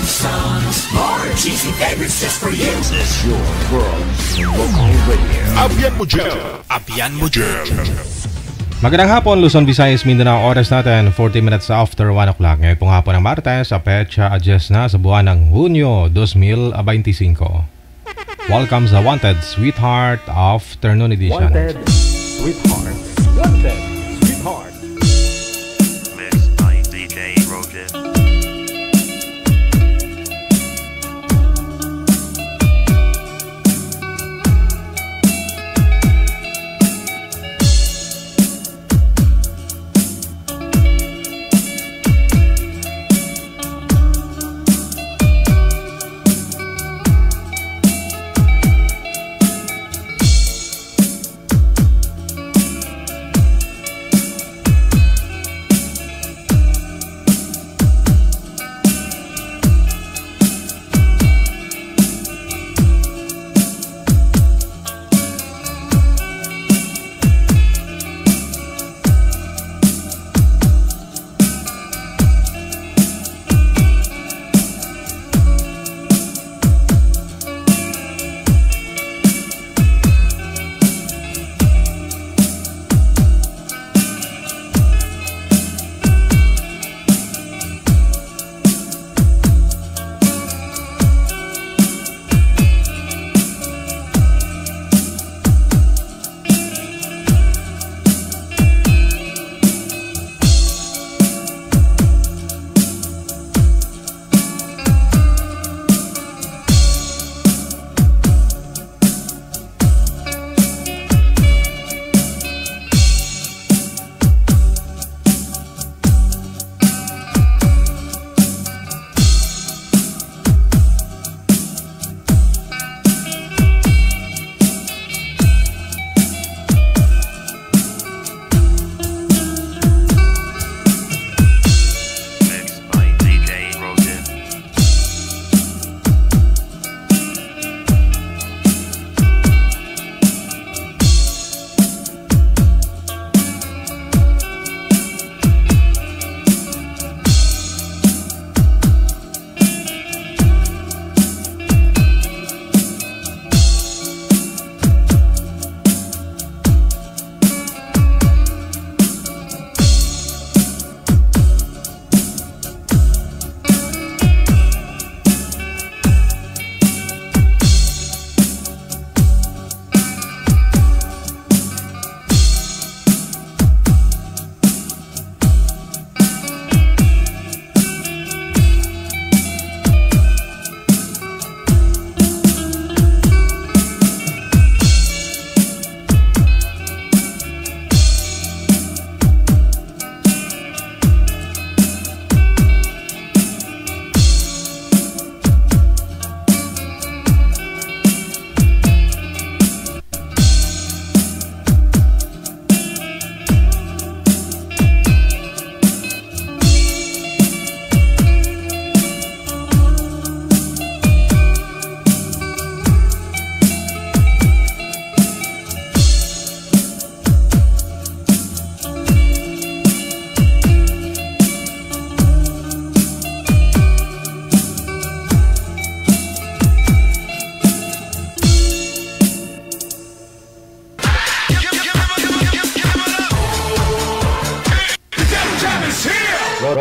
and Sons. More cheesy favorites just for you. This is your world's local radio. Abyan mo dyan. Abyan mo dyan. Magandang hapon, Luzon, Visayas, Mindanao. Oras natin, 40 minutes after 1 o'clock. Ngayon pong hapon ng Martes, sa petsa adjust na sa buwan ng Hunyo 2025. Welcome sa Wanted Sweetheart Afternoon Edition. Wanted Sweetheart. Wanted Sweetheart. Mixed by DJ Roger.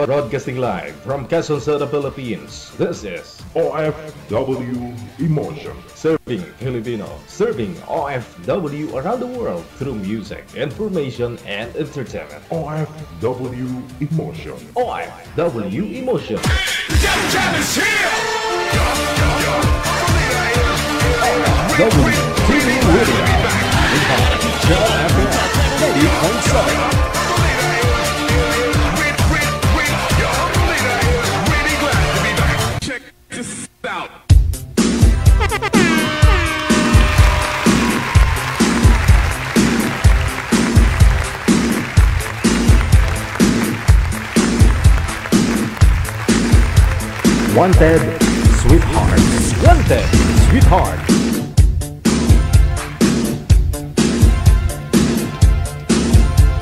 Broadcasting live from Quezon City, Philippines. This is OFW Emotion. Serving Filipino, serving OFW around the world through music, information, and entertainment. OFW Emotion. OFW Emotion. Jam is here! OFW TV Radio. Channel FM 80.7. Wanted Sweetheart. Wanted Sweetheart.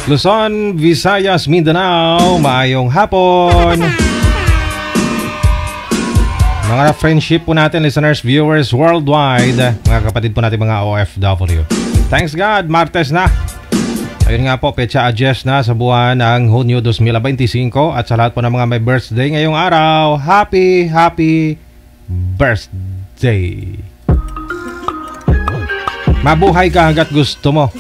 Luzon, Visayas, Mindanao, maayong hapon. Mga friendship po natin, listeners, viewers worldwide, mga kapatid po natin mga OFW. Thanks God, Martes na. Ayun nga po, petsa adjust na sa buwan ng Hunyo 2025 at sa lahat po ng mga may birthday ngayong araw, happy birthday. Mabuhay ka hanggat gusto mo.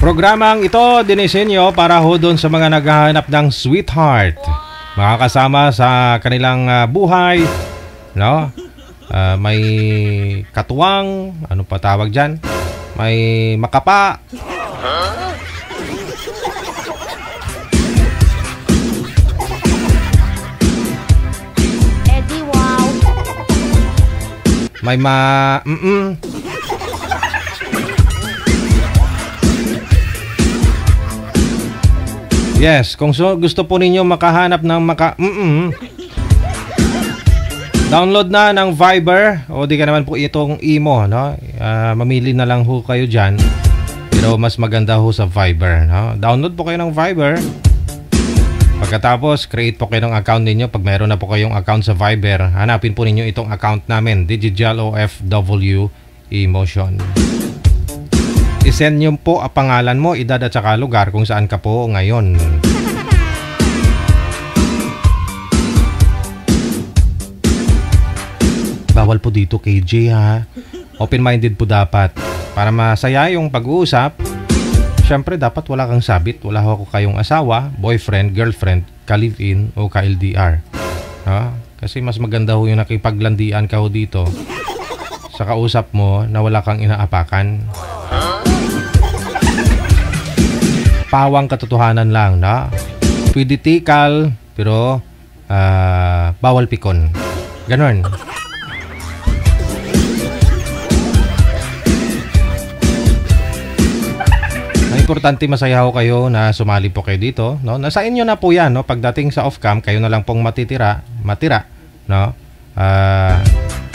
Programang ito dinisenyo para ho doon sa mga naghahanap ng sweetheart. Makakasama sa kanilang buhay, no? May katuwang, ano pa tawag dyan? May makapa. Eddie, wow. May Yes, kung gusto po ninyo makahanap ng download na ng Viber o di ka naman po itong Imo, no? Mamili na lang ho kayo dyan. Pero mas maganda ho sa Viber, no? Download po kayo ng Viber. Pagkatapos, create po kayo ng account ninyo. Pag meron na po kayong account sa Viber, hanapin po ninyo itong account namin, Digital OFW Emotion. I-send nyo po ang pangalan mo, edad at saka lugar kung saan ka po ngayon. Bawal po dito KJ ha. Open-minded po dapat. Para masaya yung pag-uusap. Siyempre dapat wala kang sabit. Wala ako kayong asawa, boyfriend, girlfriend, ka-live-in o ka-LDR. Kasi mas maganda ho yung nakipaglandian ka ho dito sa kausap mo na wala kang inaapakan. Pawang katotohanan lang, na pwede tikal pero bawal pikon. Ganon. Ang importante masaya ho kayo na sumali po kayo dito, no? Nasa inyo na po 'yan, no? Pagdating sa off-cam, kayo na lang pong matira, no?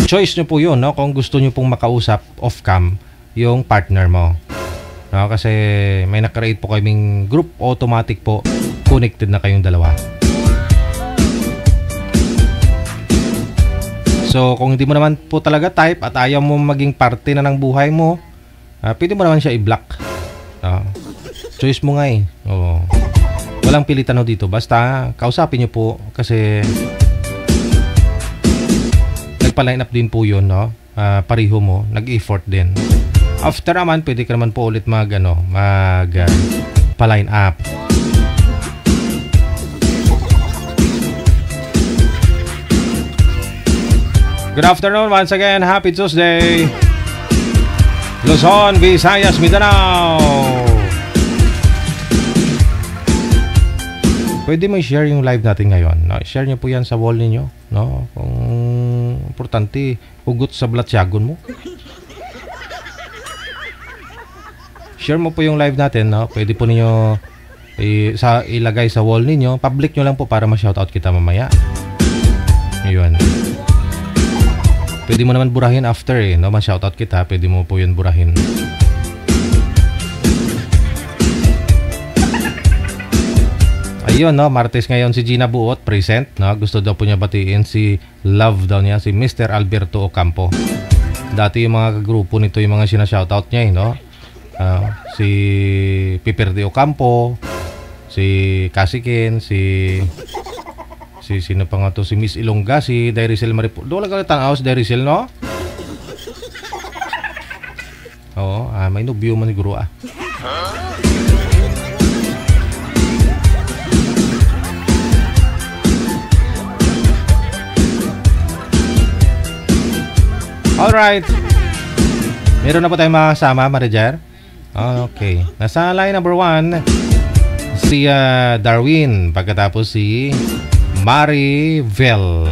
Choice nyo po 'yun, no? Kung gusto nyo pong makausap off-cam yung partner mo. No, kasi may nakreate po kaming group, automatic po connected na kayong dalawa. So kung hindi mo naman po talaga type at ayaw mo maging parte na ng buhay mo, pwede mo naman siya i-block. Choice mo nga eh. Walang pilitan dito, basta kausapin nyo po kasi nagpa-line up din po yun, no? Pariho mo, nag-effort din. After naman, pwede ka naman po ulit pa-line up. Good afternoon once again. Happy Tuesday. Luzon, Visayas, Mindanao. Pwede mo i-share yung live natin ngayon. No? Share nyo po yan sa wall ninyo. No? Kung importante, hugot sa blatsyagon mo. Share mo po yung live natin, no? Pwede po niyo ilagay sa wall niyo. Public nyo lang po para ma-shoutout kita mamaya. Ayun. Pwede mo naman burahin after no? Ma-shoutout kita, pwede mo po yun burahin. Ayun, no? Martes ngayon si Gina Buot, present, no? Gusto daw po niya batiin si love daw niya, si Mr. Alberto Ocampo. Dati yung mga grupo nito, yung mga sinashoutout niya, no? Si Piper de Ocampo, si Kasikin, si sino pa nga to, si Miss Ilongga, si Dairicel Maripo. Doon lang ka tanaw si Dairicel, no? Oo, may nubyo man ni guru Alright. Meron na po tayong makasama, Marijar. Okay. Nasa line number 1, si Darwin. Pagkatapos si Marivel.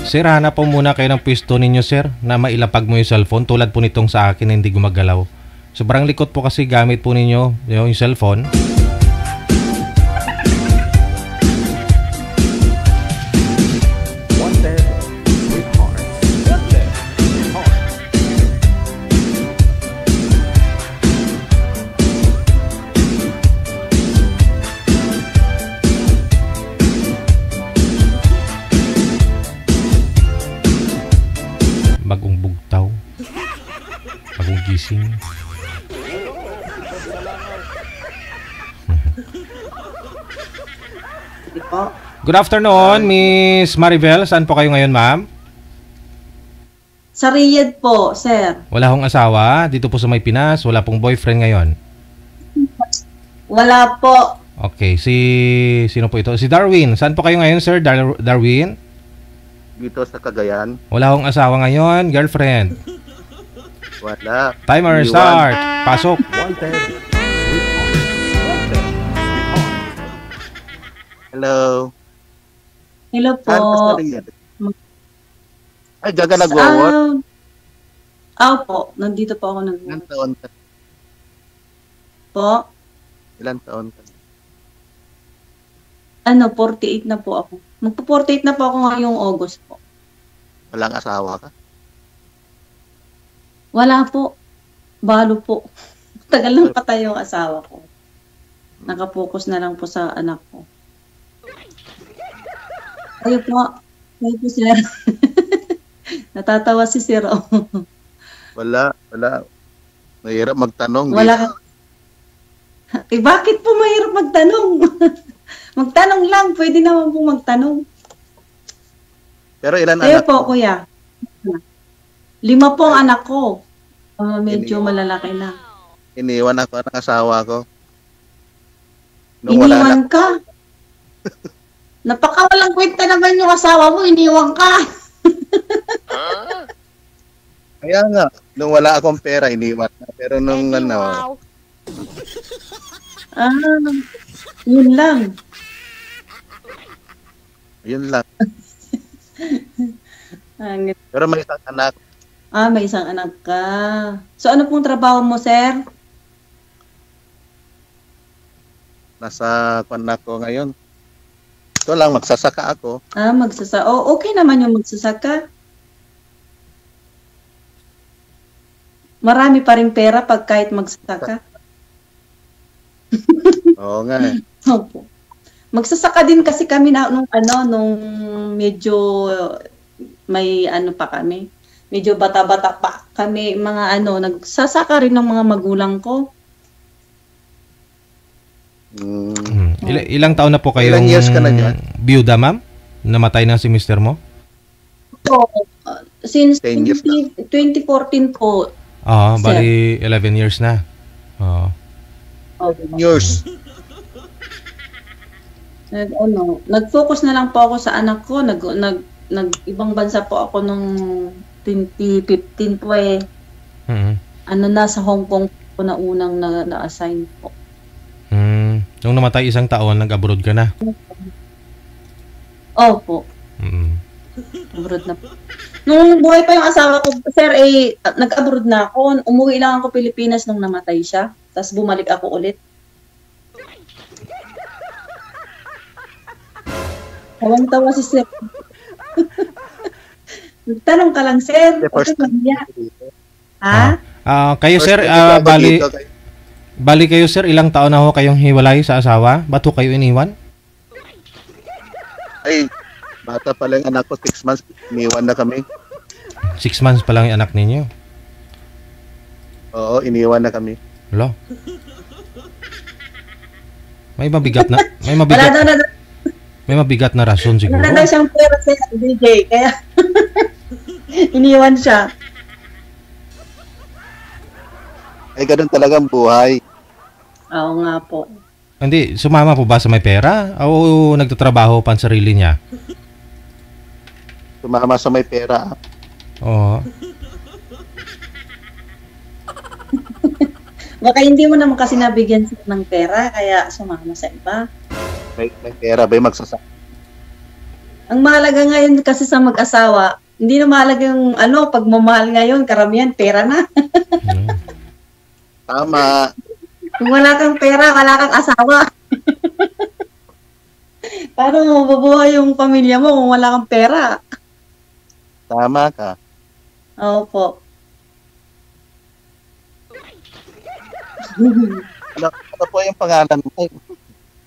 Sir, hanap po muna kayo ng pwesto ninyo, sir, na mailapag mo yung cellphone tulad po nitong sa akin na hindi gumagalaw. Sobrang likot po kasi gamit po ninyo yung cellphone. Wanted with heart. Wanted with heart. Bagong bugtaw. Bagong gising. Hindi po. Good afternoon, Miss Maribel. Saan po kayo ngayon, ma'am? Sa Riyadh po, sir. Wala hong asawa. Dito po sa may Pinas. Wala pong boyfriend ngayon. Wala po. Okay, sino po ito? Si Darwin. Saan po kayo ngayon, sir? Darwin? Dito sa Cagayan. Wala hong asawa ngayon, girlfriend. Wala. Timer Iwan. start. Pasok. Wanted with heart. Wanted with heart. Hello. Hello po. Saan ka sa Riyadh? Ay, gaga nag-work? Po. Nandito po ako Ilan taon ka? po. Ilan taon ka? 48 na po ako. Magpo-48 na po ako ngayong August po. Walang asawa ka? Wala po. Balo po. Tagal lang patay yung asawa ko. Nakapokus na lang po sa anak ko. Kayo po. Kayo po, sir. Natatawa si sir. Oh. Wala. Mahirap magtanong. Wala. Eh, bakit po mahirap magtanong? Magtanong lang. Pwede naman po magtanong. Pero ilan Kayo anak po, mo? kuya. 5 po ang anak ko. Medyo malalaki na. Iniwan ako ng asawa ko. Nung wala Iniwan na. ka? Napakawalang kwenta naman yung asawa mo, iniwan ka. Kaya nga, nung wala akong pera, iniwan na. Pero nung Yun lang. yun lang. Ang- Pero may isang anak. may isang anak ka. So, ano pong trabaho mo, sir? Nasa kwanak ko ngayon. Ito lang, magsasaka ako. Okay naman yung magsasaka. Marami pa rin pera pag kahit magsasaka. Oo nga eh. Opo. Magsasaka din kasi kami nung medyo may pa kami. Medyo bata-bata pa kami, nagsasaka rin ng mga magulang ko. Ilang taon na po kayong Ilang years ka na dyan? byuda, ma'am? Namatay na si mister mo? So, since 10 years na. 2014 po. Oo, Sir. bali 11 years na. Oo. Yours. Nag-focus na lang po ako sa anak ko. Ibang bansa po ako nung 2015 po eh. Mhm. Nasa Hong Kong po na unang na-assign po. Nung namatay isang taon, nag-abroad ka na. Opo. Mhm. Abroad na po. Nung buhay pa yung asawa ko, sir, nag-abroad na ako. Umuwi lang ako Pilipinas nung namatay siya. Tapos bumalik ako ulit. Tawang-tawa si sir. Tanong ka lang, sir. The first Okay, time. Maria. Ha? Kayo, sir, bali kayo, sir, ilang taon na ho kayong hiwalay sa asawa? Ba't ho kayo iniwan? Ay, bata pa lang anak ko, 6 months, iniwan na kami. 6 months pa lang yung anak ninyo. Oo, iniwan na kami. Hello? May mabigat na, may mabigat na rason siguro. Wala daw siyang pera sa DJ, kaya iniwan siya. Ay, ganun talagang buhay. Oo nga po. Hindi, sumama po ba sa may pera? O nagtatrabaho pa ang sarili niya? Tumama sa may pera. Oo. Baka hindi mo naman kasi nabigyan siya ng pera, kaya sumama sa iba. May pera ba yung magsasaka? Ang mahalaga ngayon kasi sa mag-asawa, hindi na mahalaga yung pagmamahal ngayon, karamihan pera na. Tama. Kung wala kang pera, wala kang asawa. Paano mo mabubuhay yung pamilya mo kung wala kang pera? Tama ka. Opo. Ano po yung pangalan mo? Ay,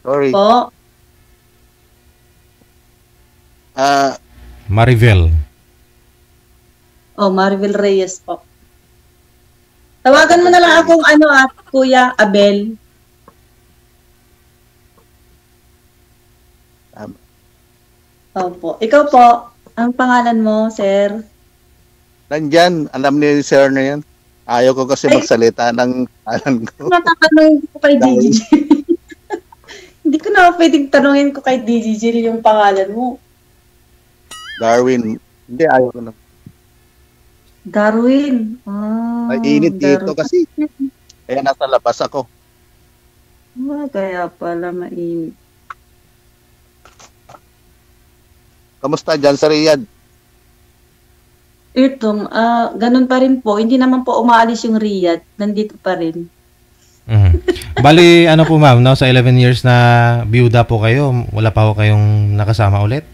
sorry. Po. Maribel. Maribel Reyes po. Tawagan mo na lang akong Kuya Abel. Opo. Ikaw po, ang pangalan mo, sir? Nandyan, alam ni Sir na yan. Ayaw ko kasi magsalita ng pangalan ko. Matatanungin ko kay DJ. Hindi ko na pwedeng tanungin ko kay DJ Jill yung pangalan mo. Darwin. Hindi, ayaw ko na. Darwin. Mainit dito Darwin. kasi. Kaya nasa labas ako. Kaya pala mainit. Kamusta dyan sa Riyadh? Ganun pa rin po. Hindi naman po umaalis yung Riyadh. Nandito pa rin. Bali, ano po ma'am, no? Sa 11 years na biyuda po kayo, wala pa ho kayong nakasama ulit?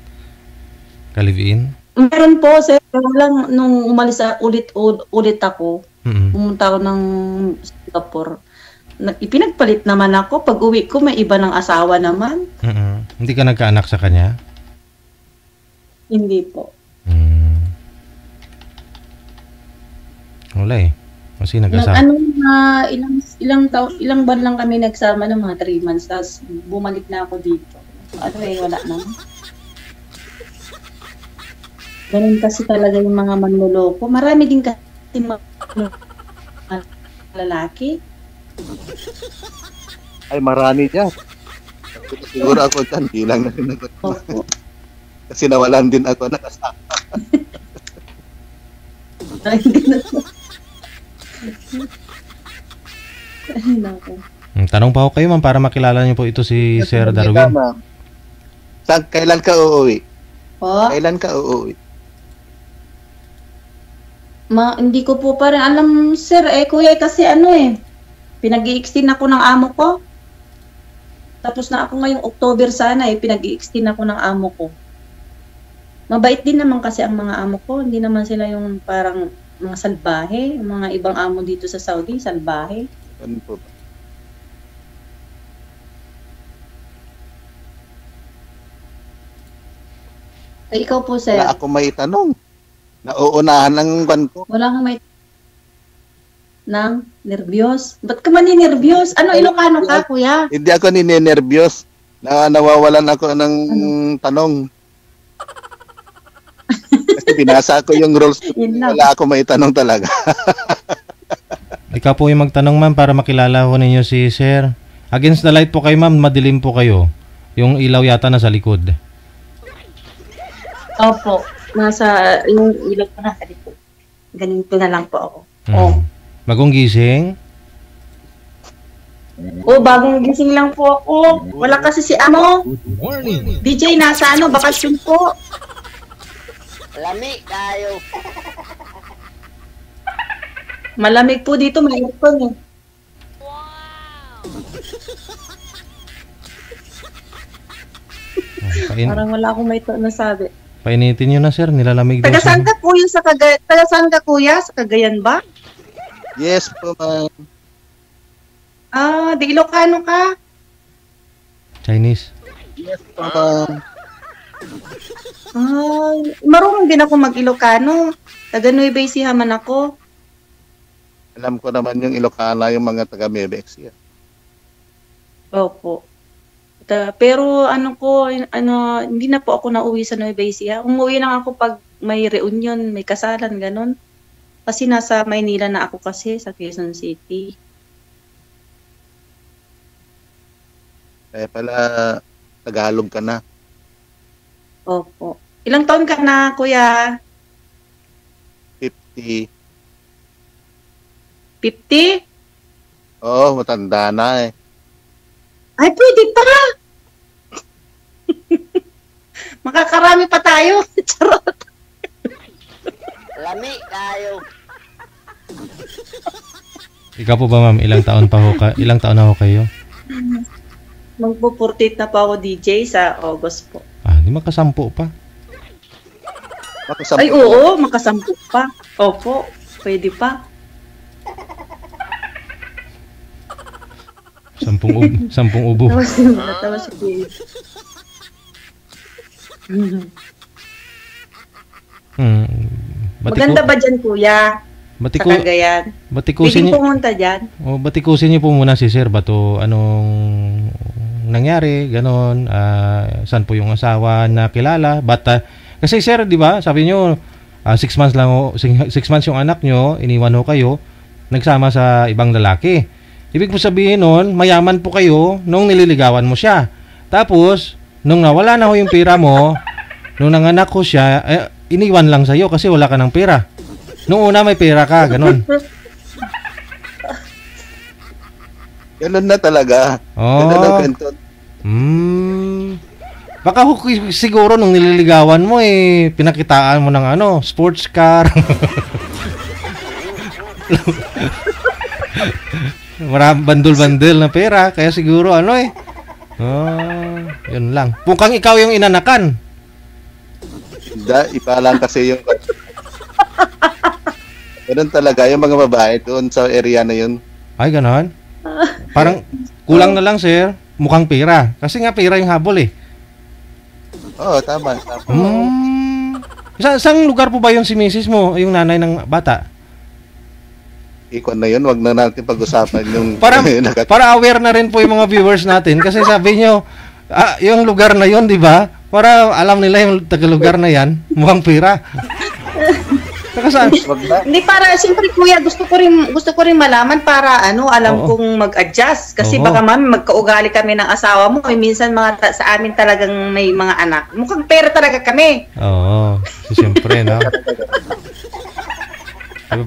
Ka-live-in? Meron po, sir. Pero lang, nung umalis ulit ako, pumunta ako ng Singapore. Ipinagpalit naman ako. Pag uwi ko, may iba ng asawa naman. Hindi ka nagkaanak sa kanya? Hindi po. Wala eh. Kasi nag-asawa. Ilang buwan lang kami nagsama ng mga 3 months. Tapos bumalik na ako dito. Wala naman. Ganun kasi talaga yung mga manloloko. Marami din kasi mga lalaki. Ay, marami dyan. Siguro ako dyan, bilang na rin ako. Kasi nawalan din ako ng asawa. Tanong pa ako kayo ma'am para makilala niyo po ito si Sir Darwin. Kailan ka uuwi? Po? Kailan ka uuwi? Hindi ko po pa rin alam, sir. Kuya, kasi pinag-i-extend ako ng amo ko. Tapos na ako ngayong October sana, pinag-i-extend ako ng amo ko. Mabait din naman kasi ang mga amo ko. Hindi naman sila yung parang mga salbahe. Yung mga ibang amo dito sa Saudi, salbahe. Ano po ba? Ikaw po, sir. Wala ako may tanong. Nauunahan ng ban ko. Wala kang may nervyos. Ba't ka maninervyos? Ilocano ka, kuya? Hindi ako ninenervyos. Nawawalan ako ng tanong. Kasi binasa ko yung rules. Wala ako may tanong talaga. Ikaw po yung magtanong ma'am para makilala ko ninyo si Sir. Against the light po kayo ma'am, madilim po kayo. Yung ilaw yata nasa likod. Opo. Yung ilaw ko nasa likod. Ganito na lang po ako. Bagong gising? Bagong gising lang po ako. Wala kasi si DJ nasa bakasyon po. Lamig tayo. Malamig po dito, may aircon eh. Parang wala akong may nasabi. Painitin nyo na sir, nilalamig daw. Taga-saan ka kuya taga-saan ka kuya? Sa Cagayan ba? Yes po, ma'am. Di Ilocano ka? Chinese. Yes po, ma'am. Marunong din ako mag-Ilocano. Taga Nueva Ecija man ako. Alam ko naman yung Ilocana, yung mga taga Nueva Ecija. Opo. Pero hindi na po ako nauwi sa Nueva Ecija. Umuwi lang ako pag may reunion, may kasalan, ganun. Kasi nasa Maynila na ako kasi, sa Quezon City. Kaya pala, Tagalog ka na. Opo. Ilang taon ka na, kuya? 50. 50? Oo, matanda na eh. Ay, pwede pa! Makakarami pa tayo. Charot. Lami tayo. Ikaw po ba, ma'am? Ilang taon na ho kayo? Magpo-48 na pa ako DJ sa August po. Di makasampu pa. Ay, oo, makasampu pa. Opo, pwede pa. Sampung ubo. Natawa si Dave. Maganda ba dyan, kuya? Sa Cagayan. Batikusin Pwedeng pumunta dyan. Batikusin niyo po muna si Sir Bato. Anong nangyari? Ganon. Saan po yung asawa na kilala? Kasi Sir, di ba? Sabi niyo, 6 months lang 6 months yung anak niyo, iniwan ho kayo, nagsama sa ibang lalaki. Ibig po sabihin nun, mayaman po kayo nung nililigawan mo siya. Tapos, nung nawala na ho yung pera mo, nung nanganak ko siya, iniwan lang sa'yo kasi wala ka ng pera. Nung una may pera ka, ganun. Ganun na talaga. Ganun na kwento. Baka siguro nung nililigawan mo pinakitaan mo ng sports car. Maraming bandol-bandol na pera, kaya siguro yun lang. Mukhang ikaw yung inanakan. Iba lang kasi yung ganun talaga yung mga babae doon sa area na yun. Ay, ganon? Parang kulang na lang, Sir. Mukhang pera. Kasi nga pera yung habol Oo, tama. Saan lugar po ba yung si misis mo, yung nanay ng bata? Ikon na yun, wag na natin pag-usapan yung... para aware na rin po yung mga viewers natin. Kasi sabi nyo, yung lugar na yun, di ba? Para alam nila yung taga-lugar na yan, mukhang pera. Hindi, para siyempre kuya, gusto ko rin malaman para alam kong mag-adjust kasi baka magkaugali kami ng asawa mo, minsan sa amin talagang may mga anak. Mukhang pera talaga kami. Oo. Siyempre, no.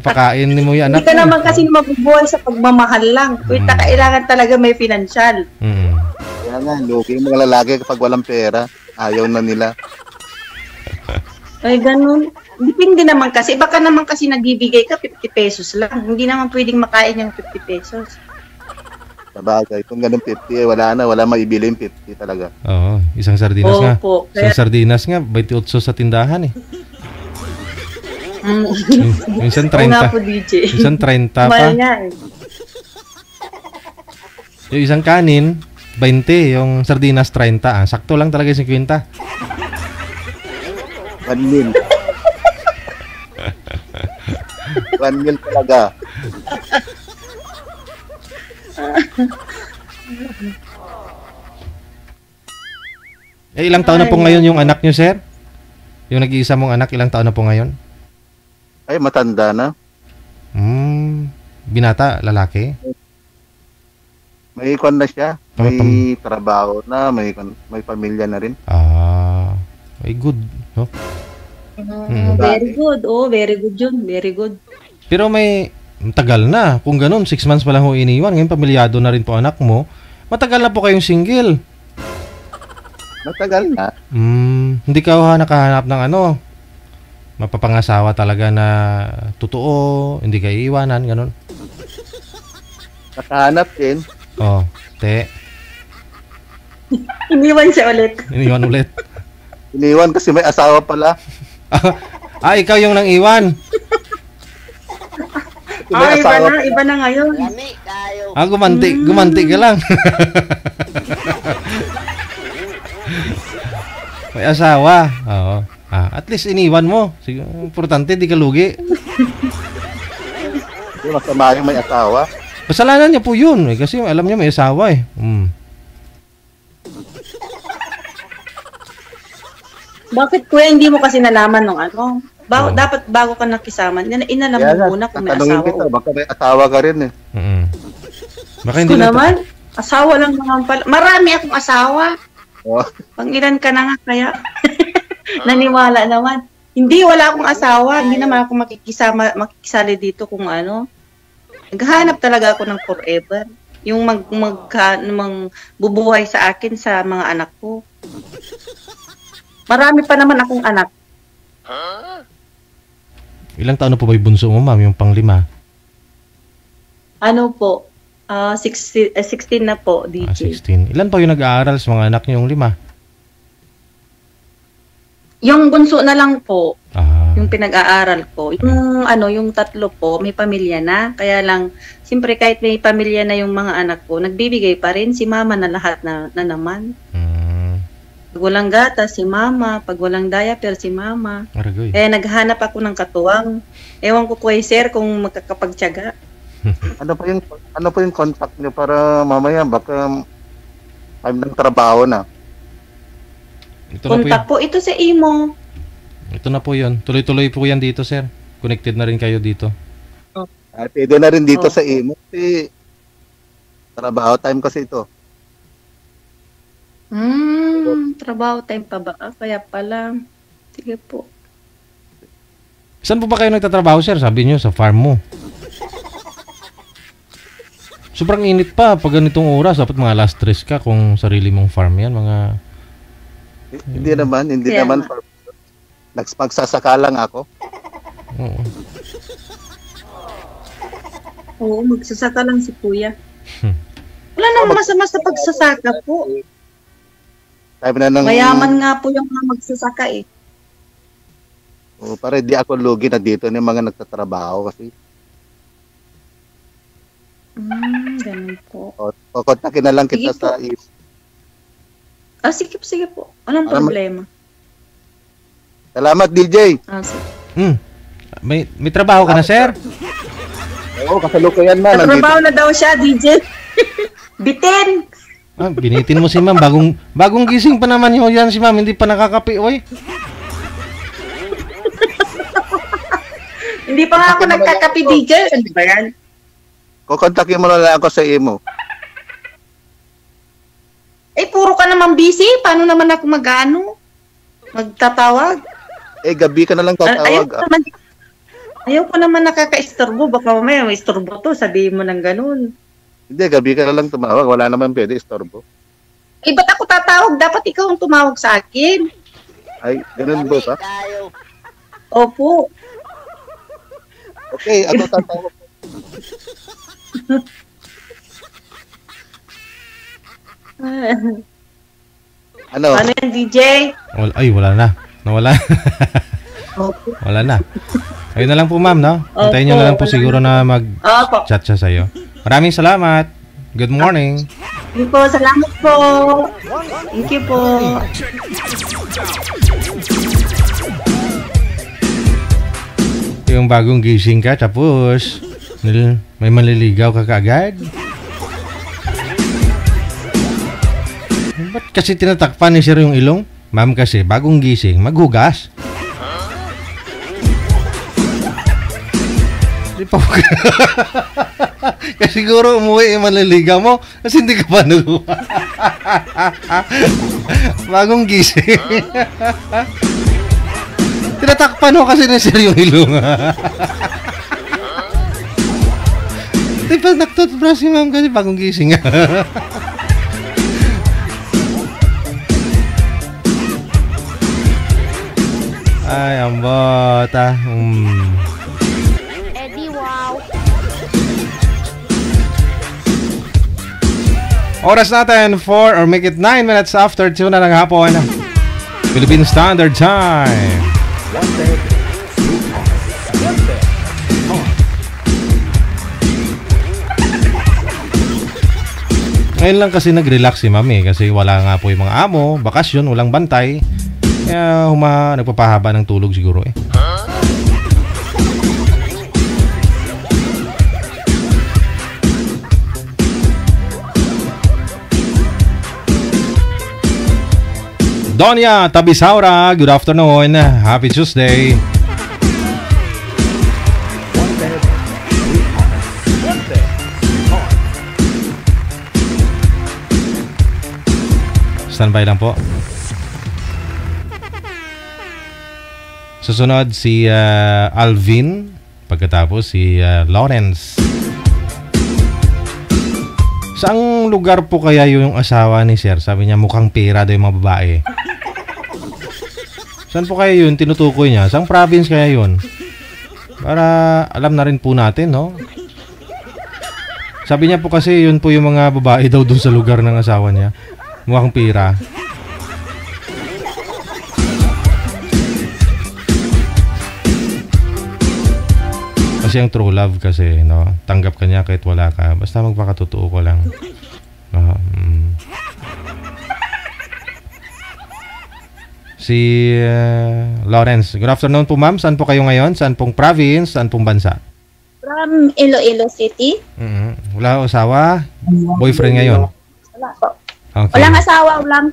Pakain mo yung anak. Hindi ka naman kasi mabubuhay sa pagmamahal lang. Kailangan talaga may financial. Kaya nga, lugi yung mga lalaki kapag walang pera, ayaw na nila. Ay, ganun. Depende naman kasi. Baka naman kasi nagbibigay ka 50 pesos lang. Hindi naman pwedeng makain yung 50 pesos. Sabagay. Kung ganun 50, wala maibili yung 50 talaga. Oo. Isang sardinas nga. Isang sardinas nga, 28 sa tindahan Minsan 30. Minsan 30 pa. Mahal nga Yung isang kanin, 20. Yung sardinas, 30. Sakto lang talaga yung 50. 1 meal. 1 meal talaga. Ilang taon na po ngayon yung anak nyo, Sir? Yung nag-iisa mong anak, ilang taon na po ngayon? Ay, matanda na. Binata, lalaki? May ikon na siya. May trabaho na, may pamilya na rin. Ay, good, no? Very good. Very good yun. Very good. Pero may tagal na. Kung ganun, 6 months pa lang ho iniwan. Ngayon, pamilyado na rin po anak mo. Matagal na po kayong single. Matagal na. Hindi ka nakahanap ng mapapangasawa talaga na totoo, hindi ka iiwanan, ganun. Nakahanap din. Te. Iniwan siya ulit. Iniwan ulit. Iniwan kasi may asawa pala. Ikaw yung nang iwan. Iba na ngayon. Lami tayo. Gumanti ka lang. May asawa. Oo. At least iniwan mo. Importante, di ka lugi. Yung masama yung may asawa. Kasalanan niya po yun. Kasi alam niya may asawa . Bakit kuya hindi mo kasi nalaman nung dapat bago ka nakisama, inalam mo muna kung may asawa. Kita, baka may asawa ka rin Baka hindi naman. Asawa lang naman pala. Marami akong asawa. Pangilan ka na nga kaya. Naniwala naman. Hindi, wala akong asawa. Hindi naman ako makikisali dito kung Naghahanap talaga ako ng forever. Yung bubuhay sa akin sa mga anak ko. Marami pa naman akong anak. Ilang taon na po ba yung bunso mo, ma'am, yung pang-5? Ano po? 16 na po, DJ. 16. Ilan pa yung nag-aaral sa mga anak niyong 5? Yung bunso na lang po, Ah, yung pinag-aaral ko. Yung 3 po, may pamilya na. Kaya lang, siyempre kahit may pamilya na yung mga anak ko, nagbibigay pa rin si mama na lahat na naman. Pag walang gatas, si mama. Pag walang diaper, si mama. aragoy. Kaya naghanap ako ng katuwang. Ewan ko kay sir kung magkakapagtyaga. Ano po yung contact niyo para mamaya baka time ng trabaho na. Ito na po Kontak po ito sa imo. Ito na po yun. Tuloy-tuloy po yan dito, sir. Connected na rin kayo dito. Pwede na rin dito Oh. sa imo. Kasi trabaho time kasi ito. Trabaho time pa ba? Kaya pala. Sige po. Saan po ba kayo nagtatrabaho, sir? Sabi niyo, sa farm mo. Sobrang init pa pag ganitong oras. Dapat mga last stress ka kung sarili mong farm yan. Hindi naman. Kaya nga. Magsasaka lang ako. Oo. Oo, magsasaka lang si kuya. Wala namang masama sa pagsasaka po. Time na ng... Mayaman nga po yung mga magsasaka eh. Para di ako lugi na dito ng mga nagtatrabaho kasi. Ganun po. Kontakin na lang kita Sige sa Sige po. Walang Alam mo- problema. Salamat, DJ. Sige. May trabaho ka na, sir? Oo, kasalukuyan na. Nagtrabaho na daw siya, DJ. Bitin! Binitin mo si ma'am. Bagong gising pa naman yun yan si ma'am. Hindi pa nakakapi, oy. Hindi pa nga ako nagkakapi, DJ. Ano ba yan? Kukontakin mo na lang ako sa imo. Puro ka naman busy. Paano naman ako magtatawag? Gabi ka na lang tatawag. Ayaw ko naman nakaka-istorbo. Baka mamaya may istorbo to. Sabihin mo ng ganun. Hindi, gabi ka na lang tumawag. Wala naman pwede istorbo. Ba't ako tatawag? Dapat ikaw ang tumawag sa akin. Ay, ganun ba pa? Opo. Okay, ako tatawag. Ano? Ano yan, DJ? Wala na. Nawala. Opo. Wala na. Ayun na lang po, ma'am, no? Hintayin nyo na lang po siguro na mag-chat Opo. siya sa'yo. Maraming salamat. Good morning. Thank you po. Salamat po. Thank you po. Yung bagong gising ka, tapos may maliligaw ka kaagad. Ba't kasi tinatakpan ni sir yung ilong? Ma'am kasi, bagong gising, maghugas. Di pa kasi siguro umuwi yung maliligaw mo kasi hindi ka pa naghugas. Bagong gising. Tinatakpan mo kasi ni sir yung ilong. Di ba nagtutbrush si ma'am kasi bagong gising. Ay, ang bata. Eddie, wow. Oras natin 4 or make it 9 minutes after 2 na ng hapon. Philippine Standard Time. Ngayon lang kasi nag-relax si mami kasi wala nga po yung mga amo, bakasyon, walang bantay. Kaya nagpapahaba ng tulog siguro eh. Donya Tabisaura, good afternoon. Happy Tuesday. Standby lang po. Susunod si Alvin, pagkatapos si Lawrence. Saang lugar po kaya yung asawa ni Sir? Sabi niya mukhang pera daw yung mga babae. Saan po kaya yun tinutukoy niya? Saang province kaya yun? Para alam na rin po natin, no? Sabi niya po kasi yun po yung mga babae daw dun sa lugar ng asawa niya. Mukhang pira. Kasi ang true love kasi, no? Tanggap ka niya kahit wala ka. Basta magpakatotoo ko lang. Si Lawrence. Good afternoon po, ma'am. Saan po kayo ngayon? Saan pong province? Saan pong bansa? From Iloilo City. Wala asawa? Boyfriend ngayon? Wala po. Okay. Walang asawa, walang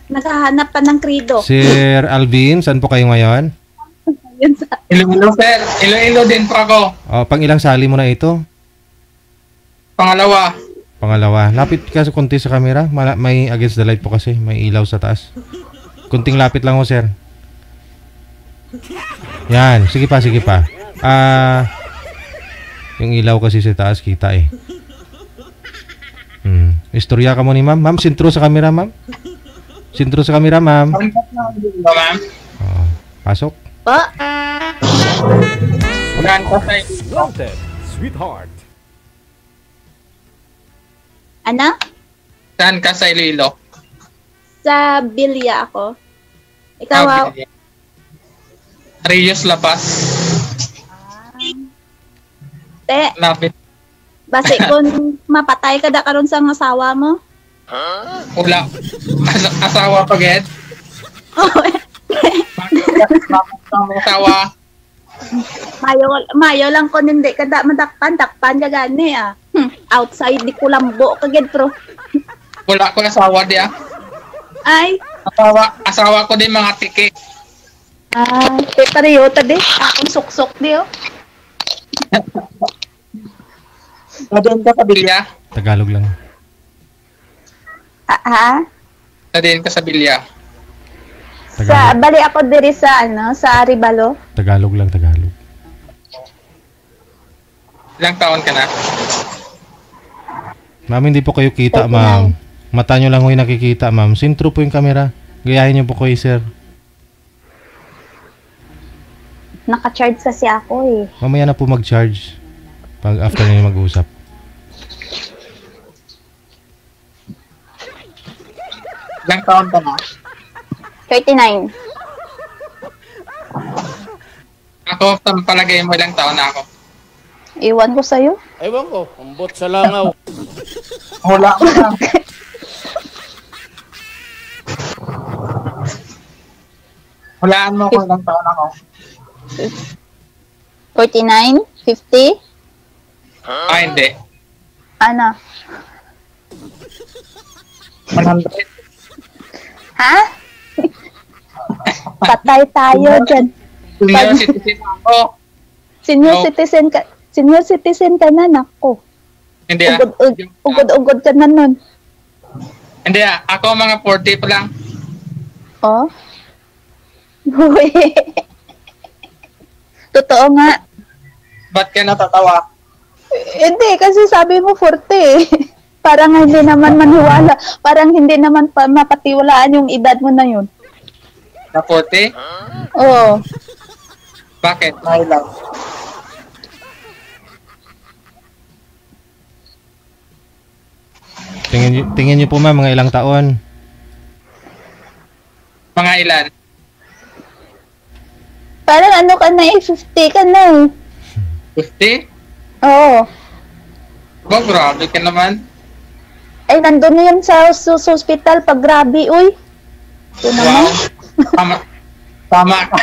naghahanap pa ng krido. Sir Alvin, saan po kayo ngayon? Iloilo, sir. Iloilo din po ako. Pang ilang sali mo na ito? Pangalawa. Lapit ka sa konti sa camera. May against the light po kasi. May ilaw sa taas. Kunting lapit lang ho, sir. Yan. Sige pa. Yung ilaw kasi sa taas, kita eh. Istorya ka mo ni ma'am. Ma'am, sintro sa camera, ma'am. Ma'am. Pasok. Pa? Wanted, sweetheart. Ano? Saan ka sa Iloilo? Sa Bilya ako. Ikaw, Rios Lapas. te, Lapit. basi kung mapatay ka da karon sa asawa mo. Wala. Asawa pa, get? Asawa. Mayo lang ko hindi ka da madakpan ka gani ah. Outside di kulambo ka gid pro. Wala ko asawa di ah. Ay, Asawa ko din mga tiki. pareho tadi. Akong suksok di oh. Nadin ka sa Bilya? Tagalog lang. Nadin ka sa Bilya? Sa bali ako diri sa sa Aribalo. Tagalog lang. Ilang taon ka na? Ma'am, hindi po kayo kita, ma'am. Mata nyo lang ho yung nakikita, ma'am. Sintro po yung camera. Gayahin nyo po ko sir. Naka-charge kasi ako eh. Mamaya na po mag-charge. Pag after nyo mag-usap. Ilang taon ka na? 39. Ako, palagay mo ilang taon na ako? Iwan ko sa'yo. Ewan ko, umbot sa langaw. Wala ko na. Hulaan mo kung ilang taon ako. 49? 50? Hindi. Ano? 100. Ha? Patay tayo dyan. Senior citizen ako. Senior citizen ka na, nako. Hindi ah. Ugod ka na nun. Hindi ah. Ako mga 40 pa lang. Oh? Uy. Totoo nga. Ba't ka natatawa? Hindi, kasi sabi mo 40 Parang hindi naman maniwala. Parang hindi naman mapatiwalaan yung edad mo na yun. Na 40? Oo. Bakit? Mahal lang. Tingin niyo po, ma'am, mga ilang taon? Mga ilan? Parang ano ka na 50 ka na eh. 50? Oo. Ba, grabe ka naman. Ay, nandun na yan sa hospital pag grabe, uy. Ito naman. Tama ka.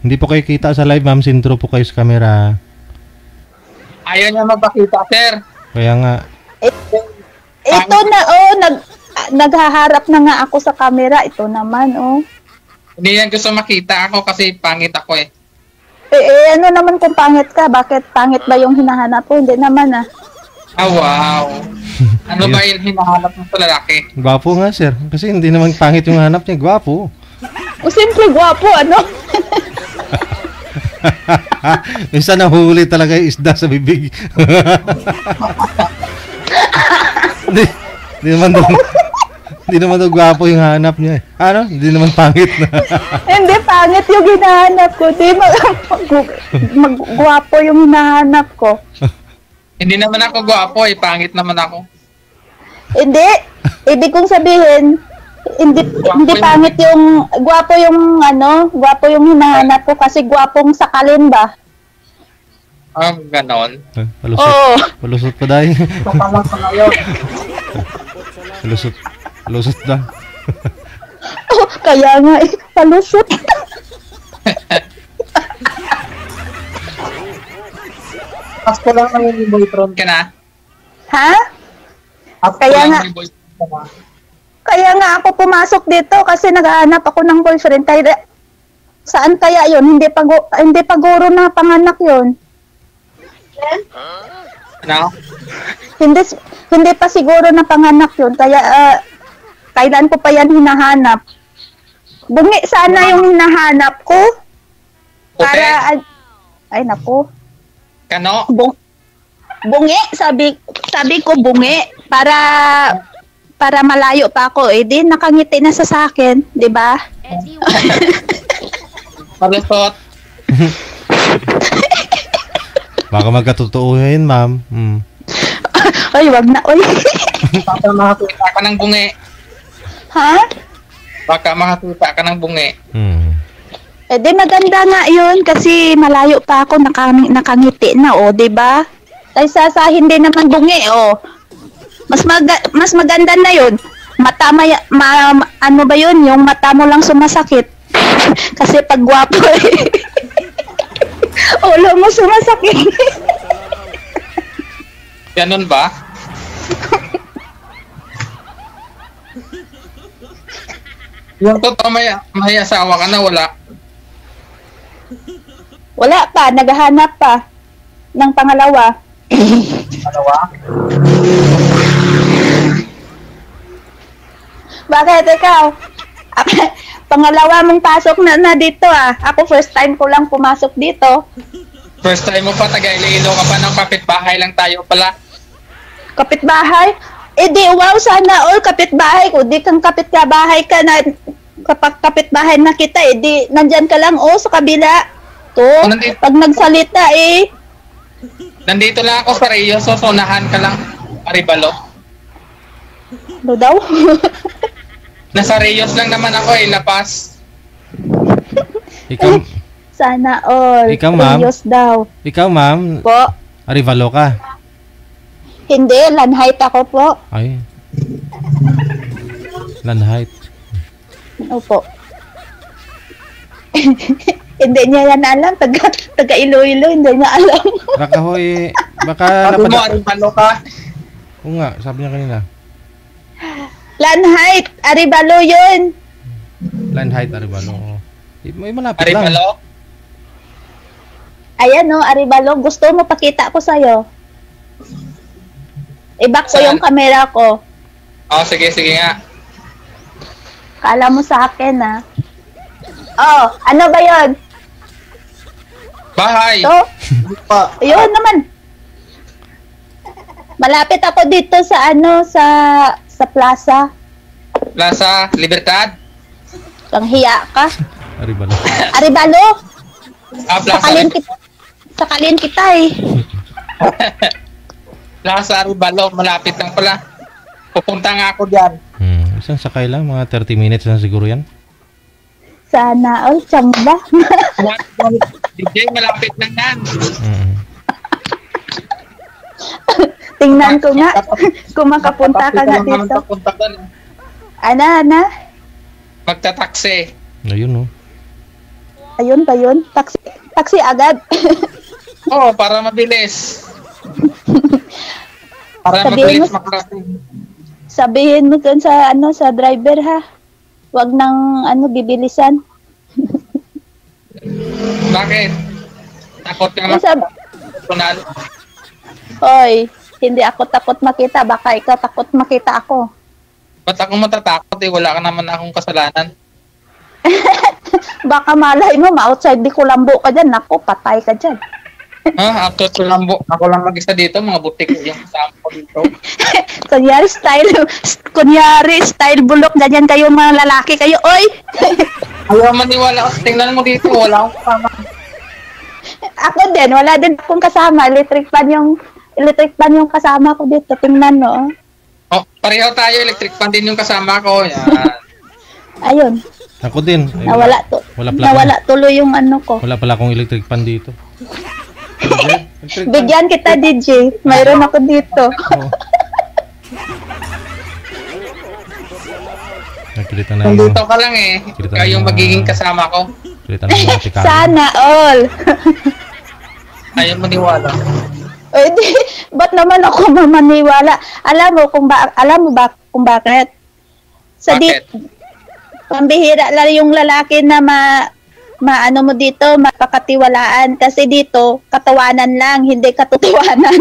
Hindi po kayo kita sa live, ma'am. Sintro po kayo sa camera. Ayaw niya magpakita, sir. Kaya nga. Ito na, naghaharap na nga ako sa camera. Ito naman, Hindi yan gusto makita ako kasi pangit ako eh. Ano naman kung pangit ka? Bakit pangit ba yung hinahanap ko? Hindi naman wow. Ano ba yung hinahanap mo sa lalaki? Gwapo nga, sir. Kasi hindi naman pangit yung hanap niya. Gwapo. Siyempre, gwapo, ano? Minsan nahuli talaga yung isda sa bibig. Hindi naman daw. Hindi naman daw gwapo yung hanap niya eh. Ano? Hindi naman pangit na. Hindi, pangit yung hinahanap ko. Di magwapo yung hinahanap ko. Hindi naman ako gwapo eh, pangit naman ako. Hindi. Ibig kong sabihin, hindi pangit yung, gwapo yung hinahanap ko kasi gwapong sakalin ba? Ganon. Palusot. Oo. Palusot pa dahil. Palusot na. Oh, kaya nga eh, palusot. Asko lang may boyfriend ka na? Ha? Asko Kaya lang nga. may boyfriend ka na? Kaya nga ako pumasok dito kasi naghahanap ako ng boyfriend. Saan kaya yun? Hindi pa guro na panganak yun. Ano? Hindi pa siguro na panganak yun. Kaya kailan ko pa yan hinahanap? Bungi sana yung hinahanap ko. Para ay nako. Kano? Bungi, sabi ko bungi para malayo pa ako. Eh di nakangiti na sa akin, 'di ba? Palusot. Baka magkatotoohin, ma'am. Ay, wag na, oy. Baka makatuta ka ng bungi. Ha? Baka makatuta ka ng bungi. Eh di maganda nga yun kasi malayo pa ako nakangiti na, oh, 'di ba? Kaysa sa hindi naman bungi, oh. Mas maganda na yun. Mata ano ba yun? Yung mata mo lang sumasakit. Kasi pag gwapo eh. Ulo mo sumasakit. Ganun ba? Yung totoo may asawa ka na, wala? Wala pa, naghahanap pa ng pangalawa. Pangalawa? Bakit ikaw? Pangalawa mong pasok na dito ah. Ako first time ko lang pumasok dito. First time mo pa, taga-Iloilo ka pa, ng kapitbahay lang tayo pala. Kapitbahay? Eh di, wow, sana all kapitbahay ko. Di kang kapitbahay ka na, kapag kapitbahay na kita, eh di, nandyan ka lang, oh, sa kabila. To, pag nagsalita eh. Nandito lang ako sa Rio, so sonahan ka lang, Aribalo. Ano daw? Nasa Rios lang naman ako eh, Lapas. Ikaw, sana all. Ikaw, ma'am? Serious daw. ikaw, ma'am, Po? Arivalo ka. Hindi, lanhait ako po. Ay. Lanhait. Opo. Hindi niya yan alam. Taga Iloilo, hindi niya alam. Baka hoy, baka Sabi mo, Aribalo ka. Oo nga, sabi niya kanina. Lanhait, Aribalo yun. Lanhait, Arivalo. May malapit Aribalo? lang. Ayan o, Aribalo. Gusto mo pakita ko sa'yo. I-back ko yung camera ko. Oh, sige nga. Kala mo sa akin ah. Oh, ano ba yun? Bahay. So, yun naman. Malapit ako dito sa sa plaza. Plaza Libertad. Kang hiya ka. Arivalo. Aribalo. Plaza Sakalin kita eh. Plaza Aribalo, malapit lang pala. Pupunta nga ako dyan. Isang sakay lang, mga 30 minutes na siguro yan. Sana all, tsamba. DJ, malapit lang yan. Tingnan ko nga kung makapunta ka na dito. Ana. Magta-taxi. Ayun, oh. Ayun ba yun? Taxi agad. Oo, para mabilis. Para mabilis makarating. Sabihin mo dun sa sa driver ha. Wag nang bibilisan. Bakit? Takot ka na. Hoy, hindi ako takot makita. Baka ikaw takot makita ako. Ba't ako matatakot eh? Wala ka naman akong kasalanan. Baka malay mo, ma-outside di Kulambo ka dyan. Naku, patay ka dyan. After Kulambo, ako lang mag-isa dito, mga butik yung kasama. ako dito. kunyari style bulok, ganyan kayo mga lalaki kayo, oy! Ayaw maniwala. Tingnan mo dito, wala akong kasama. Ako din, wala din akong kasama. Electric fan yung kasama ko dito. Tingnan mo. Oh, pareho tayo, electric fan din yung kasama ko. Yan. Ayun. Ako din. Ay, Nawala tuloy yung ano ko. Wala pala akong electric fan dito. Bigyan kita, DJ. Mayroon ako dito. Oh. Nakilita na Nandito ka lang eh. Ikaw yung magiging kasama ko. Nakilita na mga tikaro. Sana all. Ayaw maniwala. Eh, di, ba't naman ako mamaniwala? Alam mo ba kung bakit? Sa Bakit? Pambihira lang yung lalaki na maano mo dito, mapakatiwalaan. Kasi dito, katawanan lang, hindi katotohanan.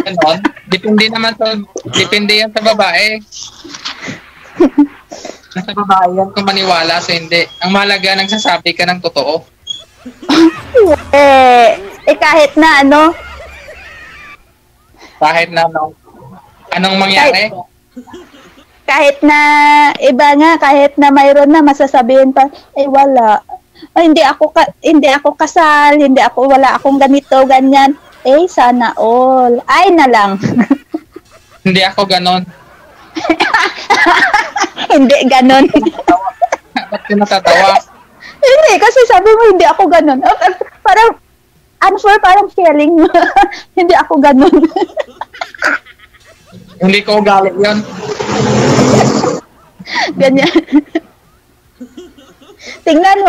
Ganon? Depende yan sa babae. Nasa babae yan kung maniwala so hindi. Ang mahalaga, nagsasabi ka ng totoo. Kahit na ano? Kahit na anong mangyari? Kahit na iba nga, kahit na mayroon na masasabihin pa, wala. Ay, hindi ako kasal, wala akong ganito, ganyan. Sana all. Ay na lang. Hindi ako ganon. Hindi ganon. Ba't ka natatawa? Hindi, kasi sabi mo hindi ako ganon. Parang, parang feeling mo. Hindi ako ganon. Hindi ko galit yun. Ganyan. Tingnan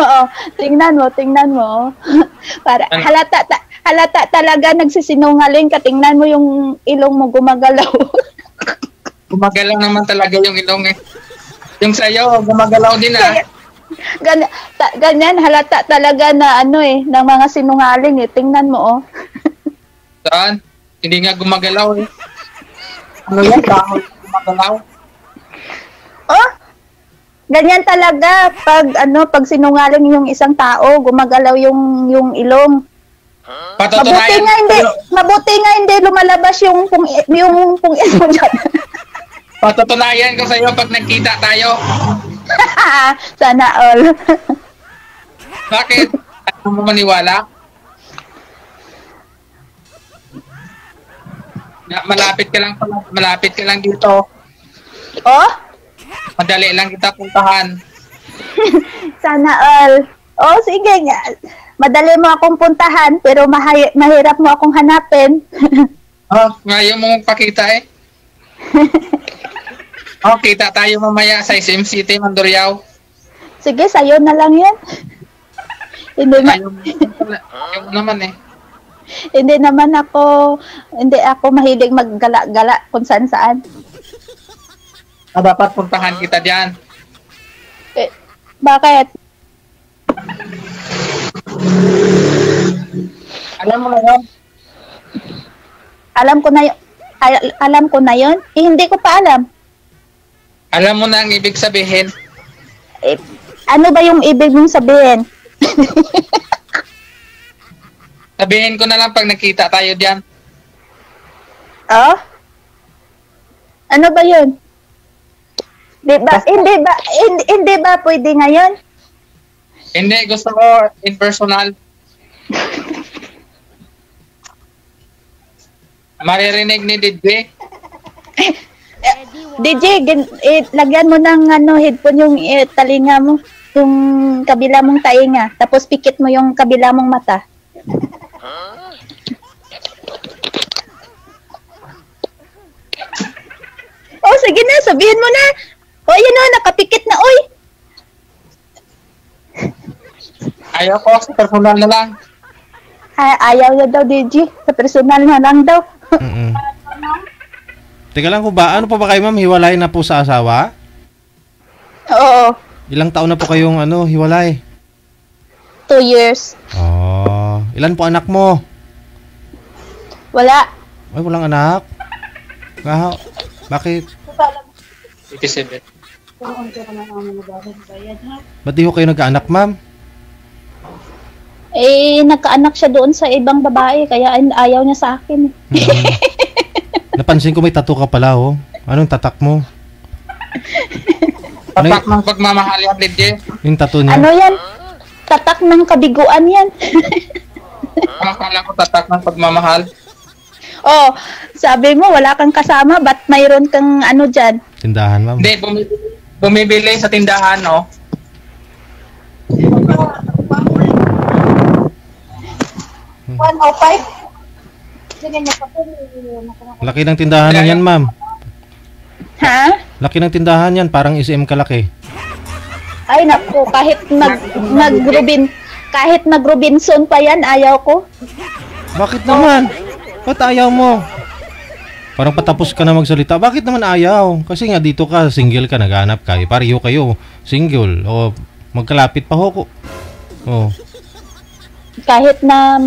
mo. Para halata talaga nagsisinungaling ka. Tingnan mo yung ilong mo gumagalaw. Gumagalaw naman talaga yung ilong eh. Yung sayo, gumagalaw din ah. Ganyan, halata talaga na ng mga sinungaling eh. Tingnan mo Saan? Hindi nga gumagalaw eh. Ano yan? Dahil gumagalaw? Ganyan talaga pag sinungaling yung isang tao, gumagalaw yung ilong. Mabuti nga hindi lumalabas yung pungin mo dyan. Patutunayan ko sa iyo pag nagkita tayo. Sana all. Bakit? Ano mo maniwala? Malapit ka lang dito. Madali lang kita puntahan. Sana all. Sige nga. Madali mo akong puntahan, pero mahirap mo akong hanapin. Ngayon mo pakita eh. Kita tayo mamaya sa SM City, Mandurriao. Sige, sa'yo na lang yan. Ayaw naman eh. Hindi ako mahilig maggala-gala kung saan-saan. Dapat puntahan kita diyan. Bakit? Alam mo na yun? Alam ko na yun? Hindi ko pa alam. Alam mo na ang ibig sabihin? Ano ba yung ibig mong sabihin? Sabihin ko na lang pag nakita tayo diyan. Ano ba yun? Hindi ba pwede ngayon? Hindi, gusto ko in personal. Maririnig ni DJ. DJ, lagyan mo ng headphone yung talinga mo, yung kabila mong tainga, tapos pikit mo yung kabila mong mata. Sige na, sabihin mo na. Yan nakapikit na, oy. Ayaw ko, sa personal na lang. Ayaw na daw, DJ. Sa personal na lang daw. Teka lang ano pa ba kayo, ma'am? Hiwalay na po sa asawa? Oo. Ilang taon na po kayong hiwalay? 2 years. Ilan po anak mo? Wala. Ay, walang anak? Bakit? 87. Ba't di ho kayo nagkaanak, ma'am? Nagkaanak siya doon sa ibang babae, kaya ayaw niya sa akin. Napansin ko may tattoo ka pala, oh. Anong tatak mo? Tatak ng pagmamahal yan, Lidje. Yung tattoo niya? Ano yan? Tatak ng kabiguan yan. Akala ko tatak ng pagmamahal. Oh, sabi mo wala kang kasama, ba't mayroon kang ano dyan? Tindahan, ma'am. Hindi, bumibili sa tindahan, no? Laki ng tindahan na yan, ma'am. Ha? Laki ng tindahan yan, parang SM kalaki. Ay naku, kahit kahit mag-Robinson pa yan, ayaw ko. Bakit naman? Ba't ayaw mo? Parang patapos ka na magsalita. Bakit naman ayaw? Kasi nga dito ka, single ka, naghanap ka. Pareho kayo, single. O magkalapit pa ho. Oh. Kahit na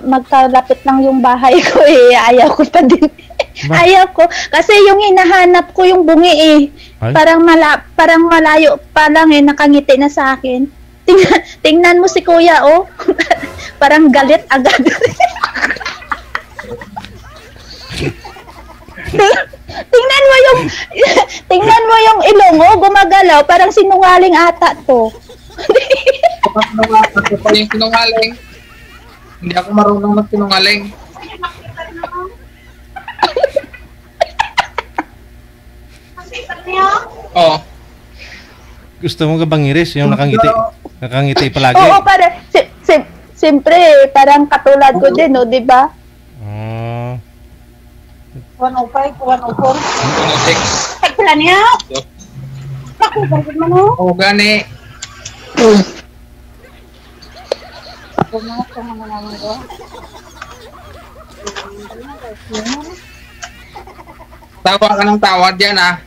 magkalapit lang yung bahay ko ayaw ko pa din. Ayaw ko. Kasi yung hinahanap ko yung bungi Ay? Parang malayo pa lang nakangiti na sa akin. Tingnan mo si kuya, oh. Parang galit agad. tingnan mo yung ilong, oh, gumagalaw, parang sinungaling ata to. Ako pa yung sinungaling. Hindi ako marunong magsinungaling. Oh. Gusto mo ka bang iris? Yung nakangiti palagi? Oo, para siyempre, parang katulad ko din, no, di ba? 105, 104. 106. Ay, pala niya. Naku, bakit man, oh? Oo, gani. Tawa ka ng tawad yan, ah.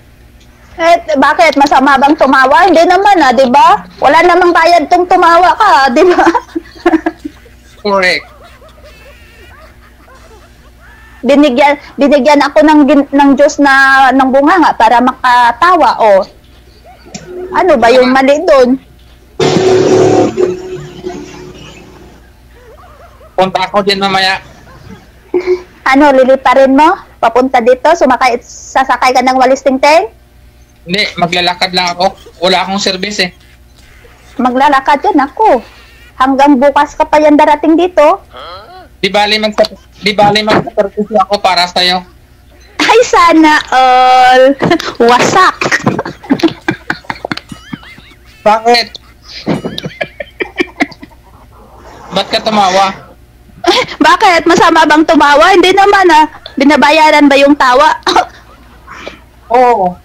Bakit? Masama bang tumawa? Hindi naman, di ba? Wala namang bayad tong tumawa ka, di ba? Correct. Binigyan ako ng Diyos ng bunganga para makatawa, oh. Ano ba yung mali doon? Punta ako din mamaya. Ano, liliparin mo? Papunta dito? Sasakay ka ng walis tingting? Hindi, maglalakad lang ako. Wala akong service, eh. Maglalakad yan ako. Hanggang bukas ka pa yan darating dito. Di bali magsa-service ako para sa'yo. Ay, sana all. Wasak. Bakit? Ba't ka tumawa? Bakit? Masama bang tumawa? Hindi naman, ah. Binabayaran ba yung tawa? Oo.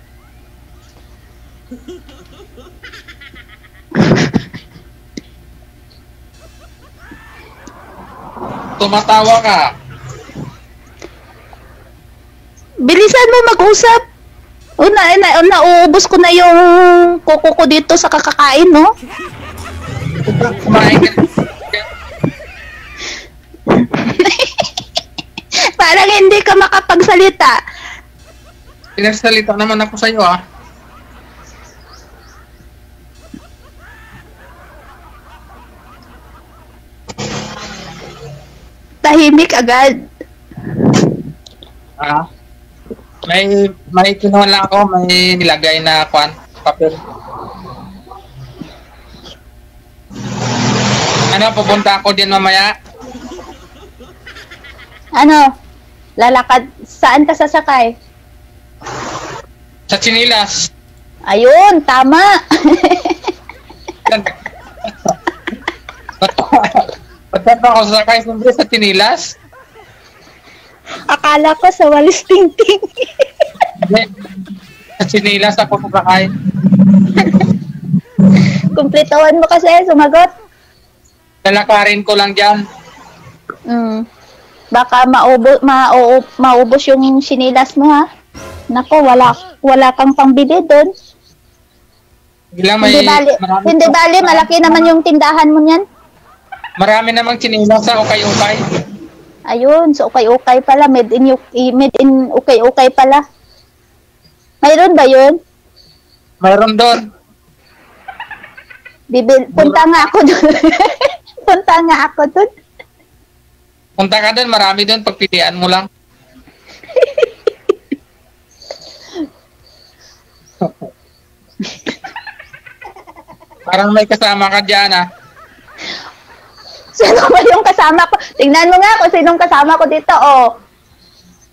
Tumatawa ka. Bilisan mo mag-usap. Nauubos ko na yung kuko ko dito sa kakakain, no? Kumain ka. Parang hindi ka makapagsalita. Pinagsalita naman ako sa'yo, ah. Tahimik agad. Ah. May kinuha lang ako, may nilagay na papel. Ano, pupunta ako din mamaya. Ano? Lalakad. Saan ka sasakay? Sa Chinilas. Ayun, tama. Ba't ako sasakay siyempre sa Chinilas? Akala ko sa walis tingting. Sa Chinilas ako sasakay. Kumplituhan mo kasi, sumagot. Lalakarin ko lang dyan. Baka maubos yung sinilas mo, ha? Nako, wala kang pangbili doon. Hindi bali, malaki naman yung tindahan mo niyan. Marami namang chinilas sa ukay-ukay. Ayun, so ukay-ukay pala, made in ukay-ukay pala. Mayroon ba yun? Mayroon doon. Punta nga ako doon. Punta ka doon, marami doon, pagpilian mo lang. Parang may kasama ka dyan, ah. Sino ba yung kasama ko? Tingnan mo nga kung sinong kasama ko dito, oh.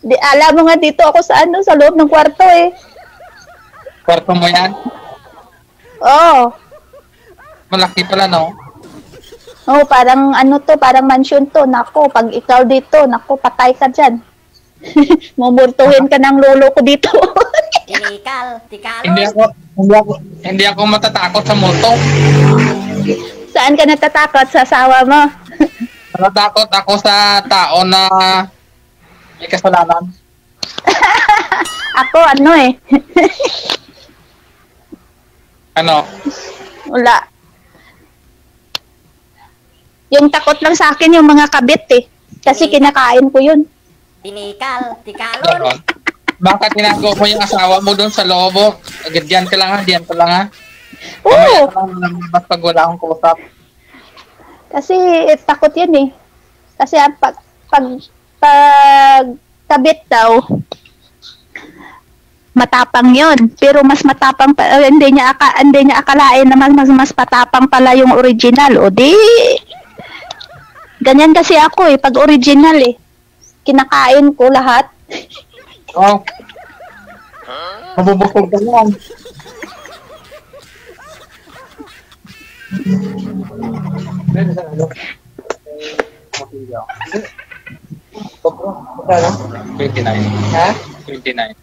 Alam mo nga dito ako sa sa loob ng kwarto eh. Kwarto mo yan? Oo. Malaki pala, no? Oh, parang parang mansion to. Nako, pag ikaw dito, nako, patay ka dyan. Mumurtuhin ka ng lolo ko dito. Hindi ako matatakot sa multo. Saan ka natatakot? Sa asawa mo? Natatakot ako sa tao na may kasalanan. Ako, Ano? Wala. Yung takot lang sa akin yung mga kabit eh. Kasi kinakain ko yun. Ganon. Baka tinago mo yung asawa mo doon sa loob. Diyan ka lang ha, diyan ka lang ha. Oo. Pag wala akong kusap. Kasi takot yun eh. Kasi pag kabit daw, matapang yun. Pero mas matapang pa, hindi niya akalain na mas patapang pala yung original. O di, ganyan kasi ako eh, pag original eh. Kinakain ko lahat. Oh. Mabubukol ka lang. Ha? 29.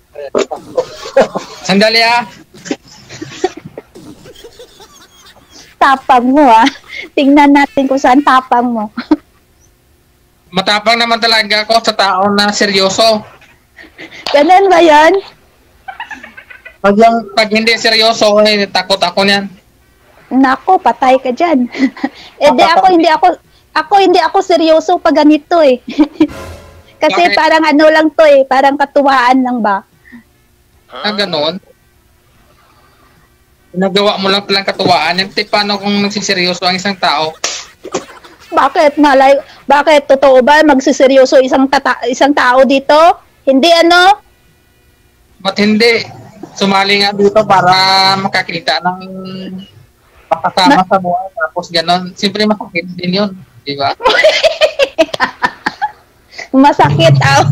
Sandali ah. Tapang mo ah. Tingnan natin kung saan tapang mo. Matapang naman talaga ako sa tao na seryoso. Ganun ba yan? Pag hindi seryoso, takot ako niyan. Nako, patay ka dyan. Hindi ako seryoso pag ganito eh. Kasi bakit? Parang lang to eh, parang katuwaan lang ba? Ganon. Nagawa mo lang palang katuwaan. Yung paano kung nagsiseryoso ang isang tao? Bakit totoo ba magsiseryoso isang tao dito? Hindi Ba't hindi? Sumali nga dito para makakita ng makasama sa buhay. Tapos ganon. Siyempre masakit din yun. Di ba? Masakit daw.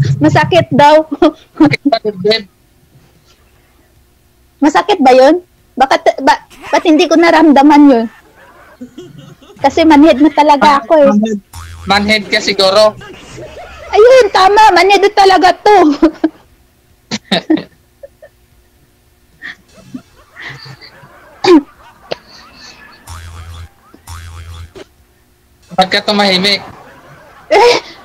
Masakit ba yun? Ba't hindi ko naramdaman yun? Kasi manhid na talaga ako eh. Manhid ka siguro. Ayun, tama. Manhid na talaga to. Ba't ka tumahimik?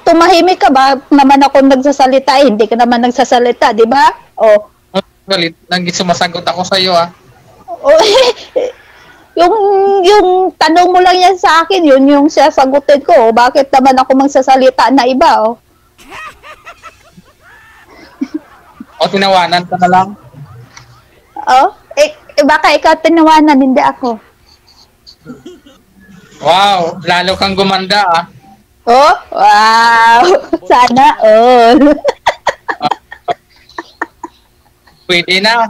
Tumahimik ka ba? Naman ako nagsasalita eh. Hindi ka naman nagsasalita, di ba? Oh. Galit. Sumasagot ako sa iyo ah. Oh, yung tanong mo lang yan sa akin, yun yung sasagutin ko. Oh. Bakit naman ako magsasalita na iba? Oh? O tinawanan ka na lang? Oh? Baka ikaw tinawanan, hindi ako. Wow, lalo kang gumanda ah. Oh, wow. Sana all. Pwede na.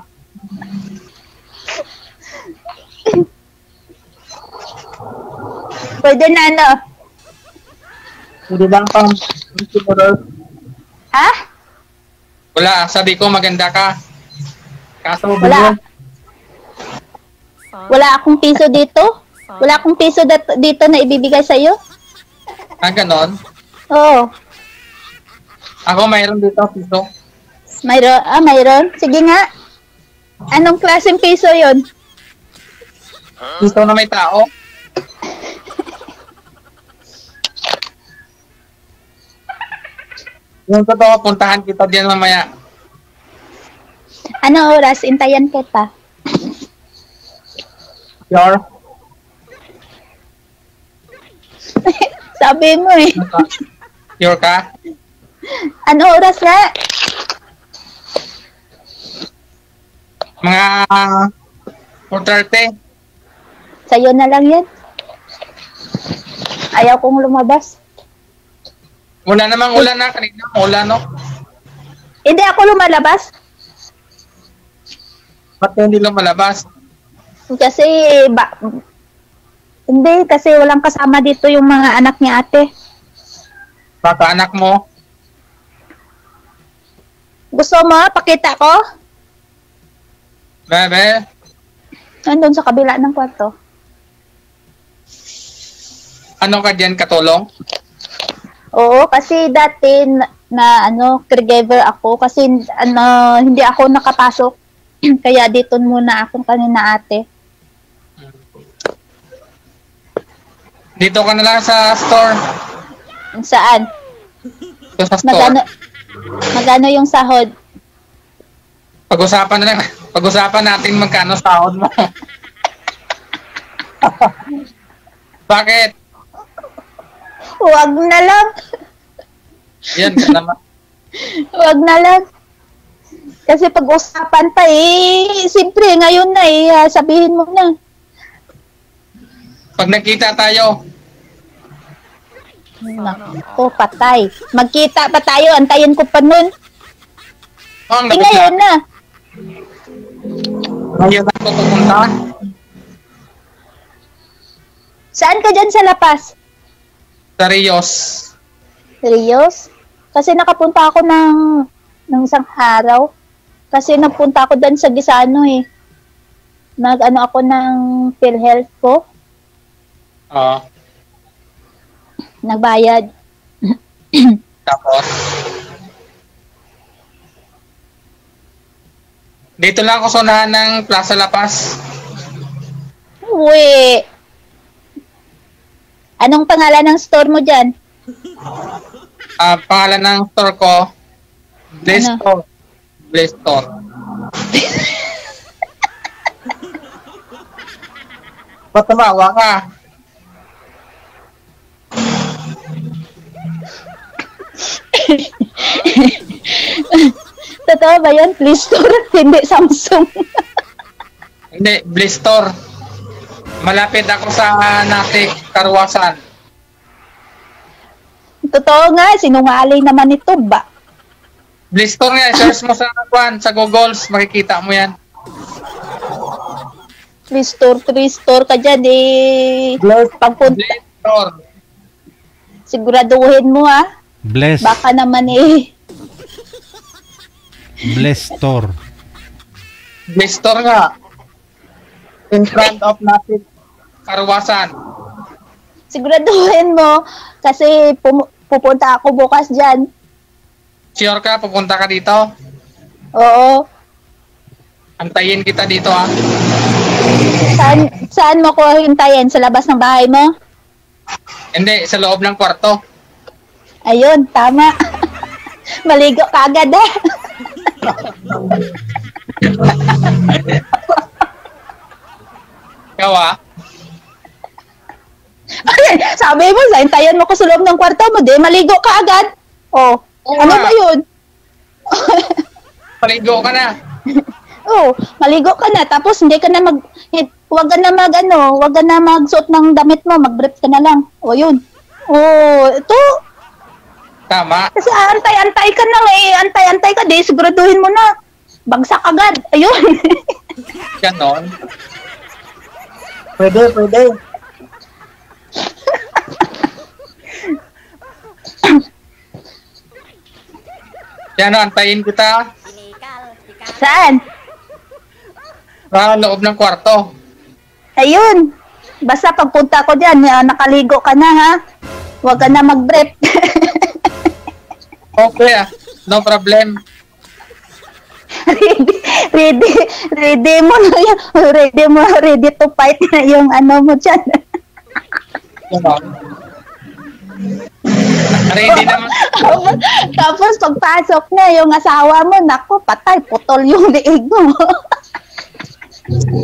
Pwede na Pwede lang pang Ha? Wala, sabi ko maganda ka. Kaso Wala akong piso dito? Wala akong piso dito na ibibigay sa'yo? ganon? Oo. Ako mayroon dito piso. Mayroon? Sige nga. Anong klaseng piso yon? Piso na may tao. Yung totoo, puntahan kita diyan mamaya. Ano oras? Intayan kita. Sure. Sabi mo eh. Sure ka? Ano oras nga? Mga 4:30. Sa'yo na lang yan. Ayaw kong lumabas. Wala namang ulan na. Kanina ulan, no? Hindi ako lumalabas. Ba't hindi lumalabas? Kasi Hindi, kasi walang kasama dito yung mga anak ni ate. Baka anak mo. Gusto mo, pakita ko? Bebe, Nandun sa kabila ng kwarto. ano ka dyan, katulong? Oo, kasi dati caregiver ako kasi hindi ako nakapasok. Kaya dito muna ako kanina ate. Dito ka na lang sa store. Saan? Dito sa store. Magano yung sahod? Pag-usapan na lang. Pag-usapan natin magkano sahod mo. Bakit? Huwag na lang. Yan ka naman. Huwag na lang. Kasi pag-usapan pa siyempre ngayon na sabihin mo na. Pag nakita tayo, Nako, patay. Magkita pa tayo, antayin ko pa nun. Ngayon na. Ngayon ako pupunta. Saan ka dyan sa Lapas? Sa Rios. Rios? Kasi nakapunta ako ng isang araw. Kasi napunta ako dyan sa Gisano Nag-ano ako ng PhilHealth ko. Oo. Nagbayad. Tapos? Dito lang ako sunahan ng Plaza La Paz. Uwe. Anong pangalan ng store mo dyan? Pangalan ng store ko, Bliss Store. Bliss Store. Ba't tumawa ka? Totoo ba yun? Please store, hindi Samsung. Hindi, Bliss Store. Malapit ako sa Nati, Karwasan. Totoo nga, sinungaling naman ito ba? Bliss Store nga, search mo sa Google, makikita mo yan. Please store ka dyan pagpunta. Bliss Store. Siguraduhin mo Bless. Baka naman Bless Store. Bliss Store nga. In front of Nati, Karwasan. Siguraduhin mo kasi pupunta ako bukas dyan. Sure ka, pupunta ka dito? Oo. Antayin kita dito Saan mo ko hintayin? Sa labas ng bahay mo? Hindi, sa loob ng kwarto. Ayun, tama. Maligo ka agad Ikaw Sabi mo, hintayin mo ko sa loob ng kwarto mo, maligo ka agad. Ano ba yun? Maligo ka na. Maligo ka na, tapos wag ka na magsuot ng damit mo, mag-brief ka na lang. Yun. Ito. Tama. Kasi antay-antay ka na antay-antay ka, siguraduhin mo na. Bagsak agad. Ayun. Ganon. Pwede. Yan, antayin kita. Saan? Sa loob ng kwarto. Ayun. Basta pagpunta ko dyan, nakaligo ka na Huwag ka na mag-brief. Okay no problem. ready mo na yan. Ready to fight na yung mo dyan. Ready naman. Tapos pagpasok na yung asawa mo, nako, patay, putol yung liig mo.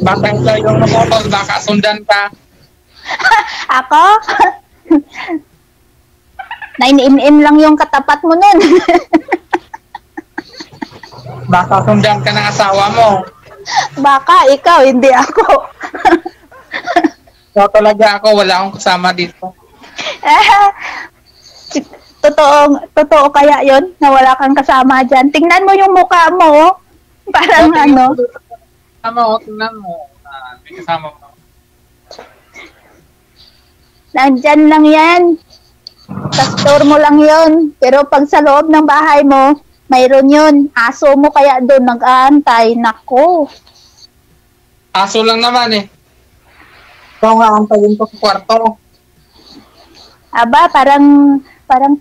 Baka ikaw yung namutol, baka sundan ka. Ako? Nain-im lang yung katapat mo nun. Baka sundan ka ng asawa mo. Baka ikaw, hindi ako. So talaga ako, wala akong kasama dito. Totoo kaya yon na wala kang kasama dyan? Tingnan mo yung mukha mo. Parang Tingnan mo. May kasama mo. Nandyan lang yan. Sa store mo lang yun. Pero pag sa loob ng bahay mo, mayroon yun. Aso mo kaya doon nag-aantay. Nako. Aso lang naman eh. Ikaw nga antayin ko sa kwarto. Aba, parang parang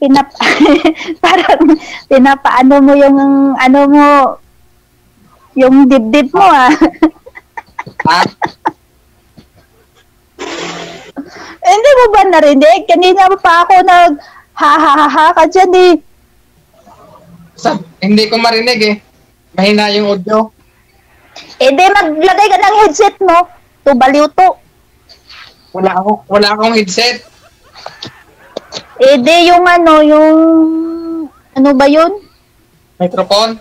pinapaano mo yung ano mo, yung dibdib mo ah. Ha? Hindi mo ba narinig? Kanina pa ako nag ha ka dyan eh. Hindi ko marinig eh. Mahina yung audio. Eh di maglagay ka ng headset mo. Baliw to. Wala akong headset. Eh di yung ano ba yun? Microphone?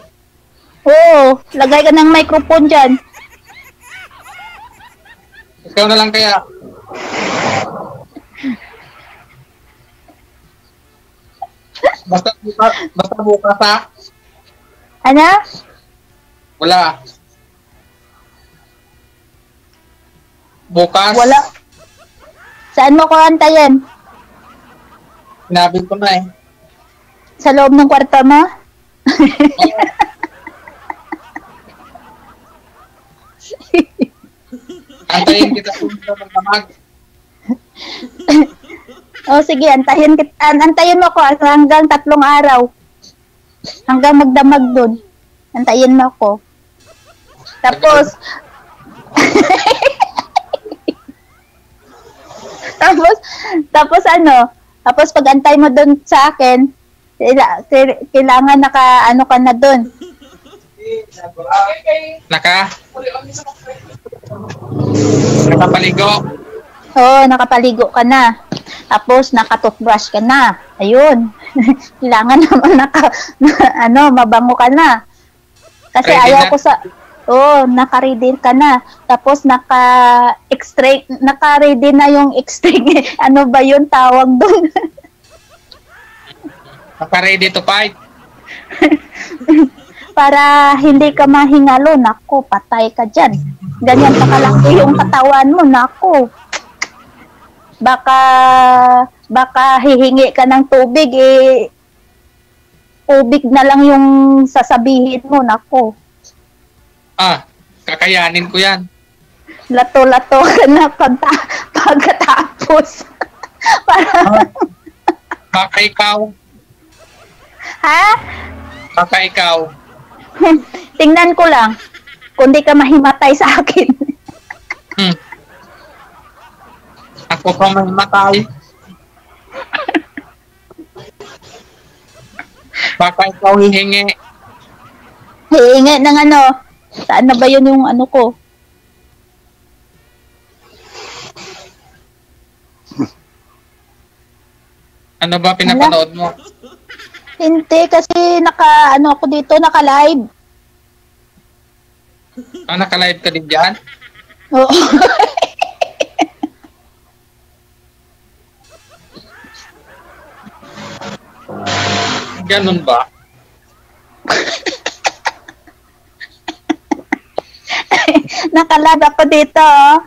Oo, lagay ka ng microphone dyan. Ikaw na lang kaya. Basta bukas ha? Ano? Wala. Bukas? Wala. Saan mo ko antayin? Sinabi ko na eh. Sa loob ng kwarto mo? Antayin kita kung sa magdamag. O sige, antayin mo ko hanggang 3 araw. Hanggang magdamag dun. Antayin mo ko. Tapos, tapos pag antay mo dun sa akin, kailangan naka-ano ka na dun. Nakapaligo. Oo, nakapaligo ka na. Tapos naka-toothbrush ka na. Ayun. Kailangan naman mabango ka na. Kasi ready ayaw na? ko sa naka-ready ka na. Tapos naka-ready na yung extract. Ano ba yun tawag doon? Naka-ready to fight. Para hindi ka mahingalo. Nako, patay ka dyan. Ganyan pa kalaki yung katawan mo. Nako. Baka hihingi ka ng tubig, tubig na lang yung sasabihin mo. Nako. Kakayanin ko yan. Lato-lato ka na pagkatapos. Baka ikaw. Ha? Baka ikaw. Tingnan ko lang. Kung di ka mahimatay sa akin. Ako pa mahimatay. Baka ikaw hihingi. Hihingi ng ano? Saan na ba yun yung ano ko? Ano ba pinapanood mo? Hindi, kasi ako dito, naka-live. Naka-live ka din dyan? Oo. Ganun ba? Naka-live ako dito, oh.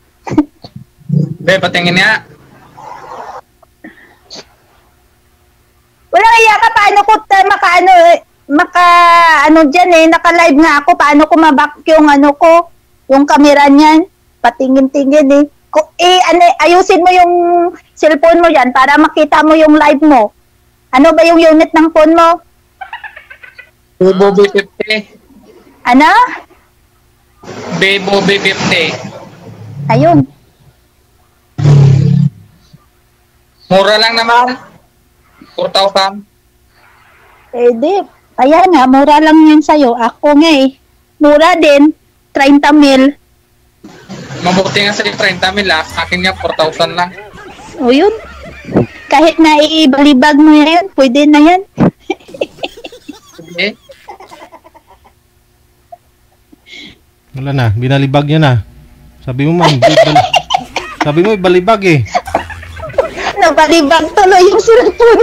Be, patingin nga. Walang iya ka, paano ko naka-live nga ako, paano ko maback yung yung camera niyan, patingin-tingin eh. Ayusin mo yung cellphone mo yan para makita mo yung live mo. Ano ba yung unit ng phone mo? Bebo B50. Ano? Bebo B50. Ayun. Mura lang naman. 4,000. Di. Ayan nga, mura lang yan sa'yo. Ako nga eh. Mura din. 30 mil. Mabuti nga sa 30 mil ah. Akin nga 4,000 lang. O yun. Kahit na ibalibag mo yan, pwede na yan. Sige. Wala na, binalibag niya na. Sabi mo ma'am, sabi mo ibalibag eh. Nabalibag tuloy yung cellphone.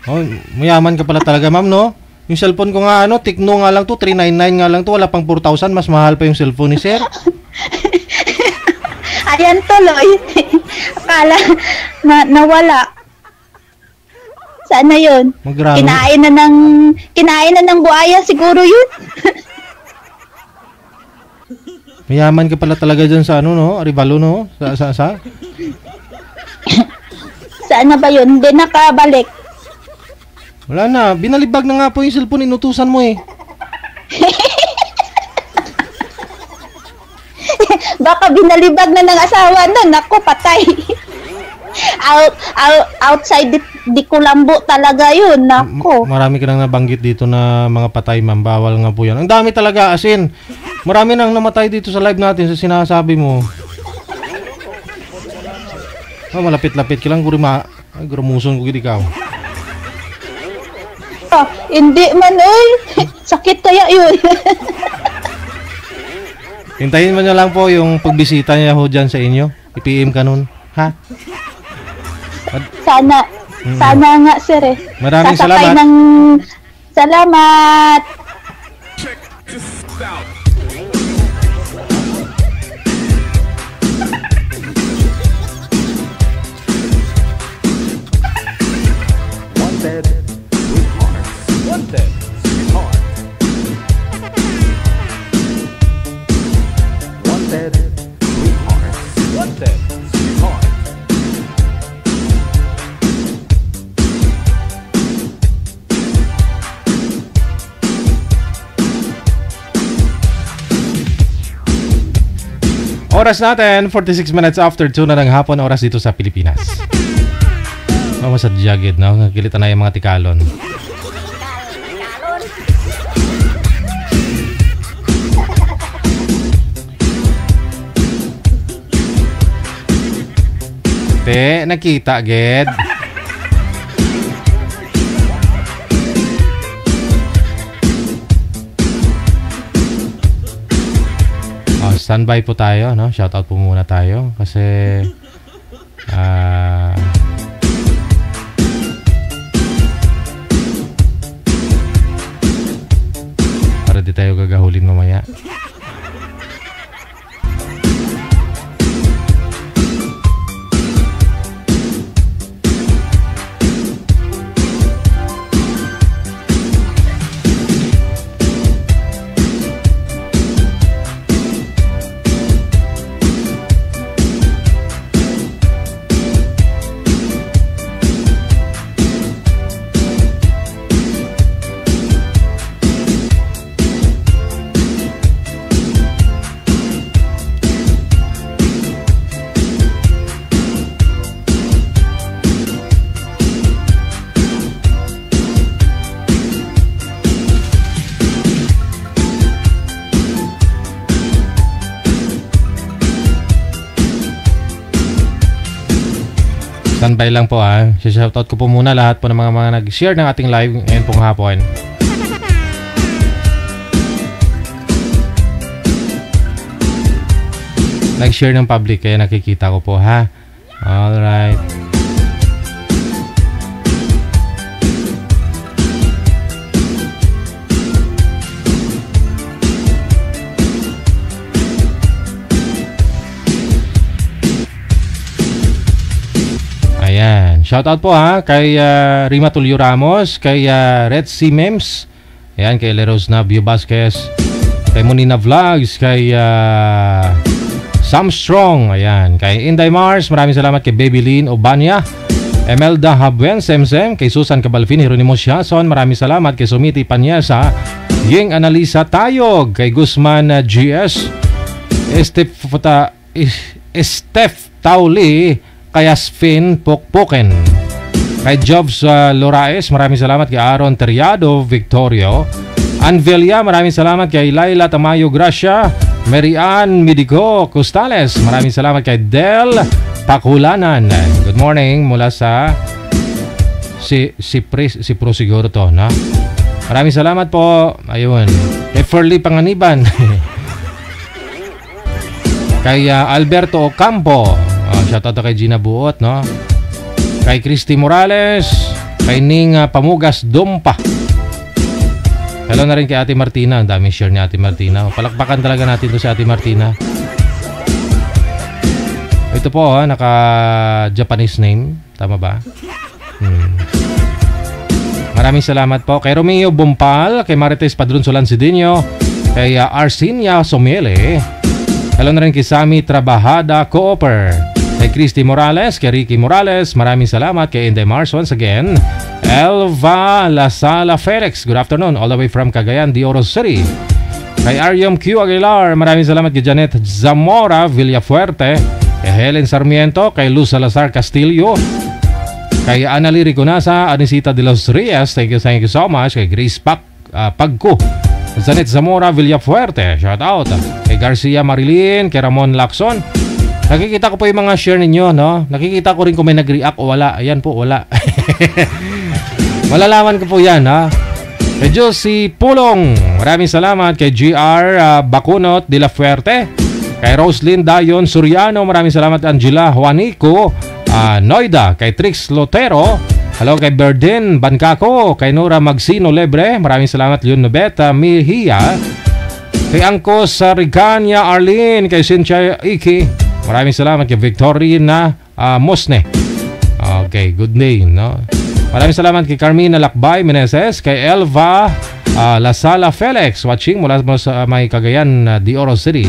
Oh, mayaman ka pala talaga ma'am, no? Yung cellphone ko nga Tecno nga lang to, 399 nga lang to, wala pang 4,000, mas mahal pa yung cellphone ni sir. Ayan tuloy. akala na nawala. Sana yun. Magrano. Kinain na ng buhaya siguro yun. Mayaman ka pala talaga dyan sa ano, no? Arivalo, no? Sa? Saan na ba yun? Hindi nakabalik. Wala na. Binalibag na nga po yung cellphone. Inutusan mo eh. Baka binalibag na ng asawa nun. Ako, patay. Outside di Kulambo talaga yun. Nako. Marami ka nang nabanggit dito na mga patay, ma'am. Bawal nga po yan. Ang dami talaga, as in. Marami nang namatay dito sa live natin sa sinasabi mo. Oh, malapit-lapit ka lang. Gurumuson ko gid ikaw. Hindi man eh. Sakit kaya yun. Hintayin mo na lang po yung pagbisita niya ho dyan sa inyo. I-PM ka nun. Ha? Sana nga sir eh. Maraming Sasakay salamat. Salamat. Wanted, sweetheart. Wanted, sweetheart. Wanted, sweetheart. Wanted, sweetheart. Oras natin, 46 minutes after 2 na ng hapon, oras dito sa Pilipinas. Mama sa jagged, no? Nagkilitan na yung mga tikalon. Te, nakita, Ged. Standby po tayo, no? Shoutout po muna tayo kasi para di tayo gagahulin mamaya. Standby lang po ha. Shoutout ko po muna lahat po ng mga nag-share ng ating live ngayon pong hapon. Nag-share ng public kaya nakikita ko po ha. Alright. Ayan. Shoutout po ha kay Rima Tulio Ramos, kay Red Sea Mems, ayan, kay Leros Navio Vasquez, kay Monina Vlogs, kay Sam Strong, ayan, kay Inday Mars, maraming salamat kay Baby Lynn Obanya, Emelda Habwen Semsem, kay Susan Cabalfin, Jeronimo Siason, maraming salamat kay Sumiti Panyesa, Ying Analisa Tayog, kay Guzman GS, Steph Tauli, kay Asfin Pokpoken, kay Jobs Loraes, maraming salamat kay Aaron Teriado Victorio, Anvelia, maraming salamat kay Laila Tamayo Gracia, Mary Ann Midigo Costales, maraming salamat kay Del Pakulanan. Good morning mula sa si Pro siguro to, no? Maraming salamat po. Ayun. Kay Ferly Panganiban. Kay Alberto Ocampo. Shoutout kay Gina Buot, no? Kay Christy Morales, kay Ning Pamugas Dumpa. Hello na rin kay Ate Martina. Ang daming share ni Ate Martina. Palakpakan talaga natin to si Ate Martina. Ito Ito po, naka-Japanese name. Tama ba? Maraming salamat po kay Romeo Bumpal, kay Marites Padron Solancidinho, kay Arsinia Somele. Hello na rin kay Sammy Trabajada Cooper, kay Christy Morales, kay Ricky Morales. Maraming salamat kay Inday Mars once again. Elva Lasala Felix, good afternoon, all the way from Cagayan de Oro City. Kay Ariam Q. Aguilar, maraming salamat kay Janet Zamora Villafuerte, kay Helen Sarmiento, kay Luz Salazar Castillo, kay Anali Riconasa, Anisita de los Reyes, thank you so much. Kay Grace Pagko, Janet Zamora Villafuerte, shout out. Kay Garcia Marilyn, kay Ramon Lacson. Nakikita ko po yung mga share ninyo, no? Nakikita ko rin kung may nag-react o wala. Ayan po, wala. Malalaman ko po yan, ha? Kay Josie Pulong, maraming salamat. Kay GR Bacunot de la Fuerte, kay Roslyn Dayon Suriano, maraming salamat. Angela Juanico Noida, kay Trix Lotero, hello. Kay Berdin Bancako, kay Nora Magsino Lebre, maraming salamat. Leon Nobeta Mihia, kay Angkos Ricania Arlene, kay Cynthia Iki, maraming salamat. Kay Victorina Mosne, okay, good day, no? Maraming salamat kay Carmina Lakbay Meneses, kay Elva Lasala Felix, watching mula sa may Cagayan de Oro City.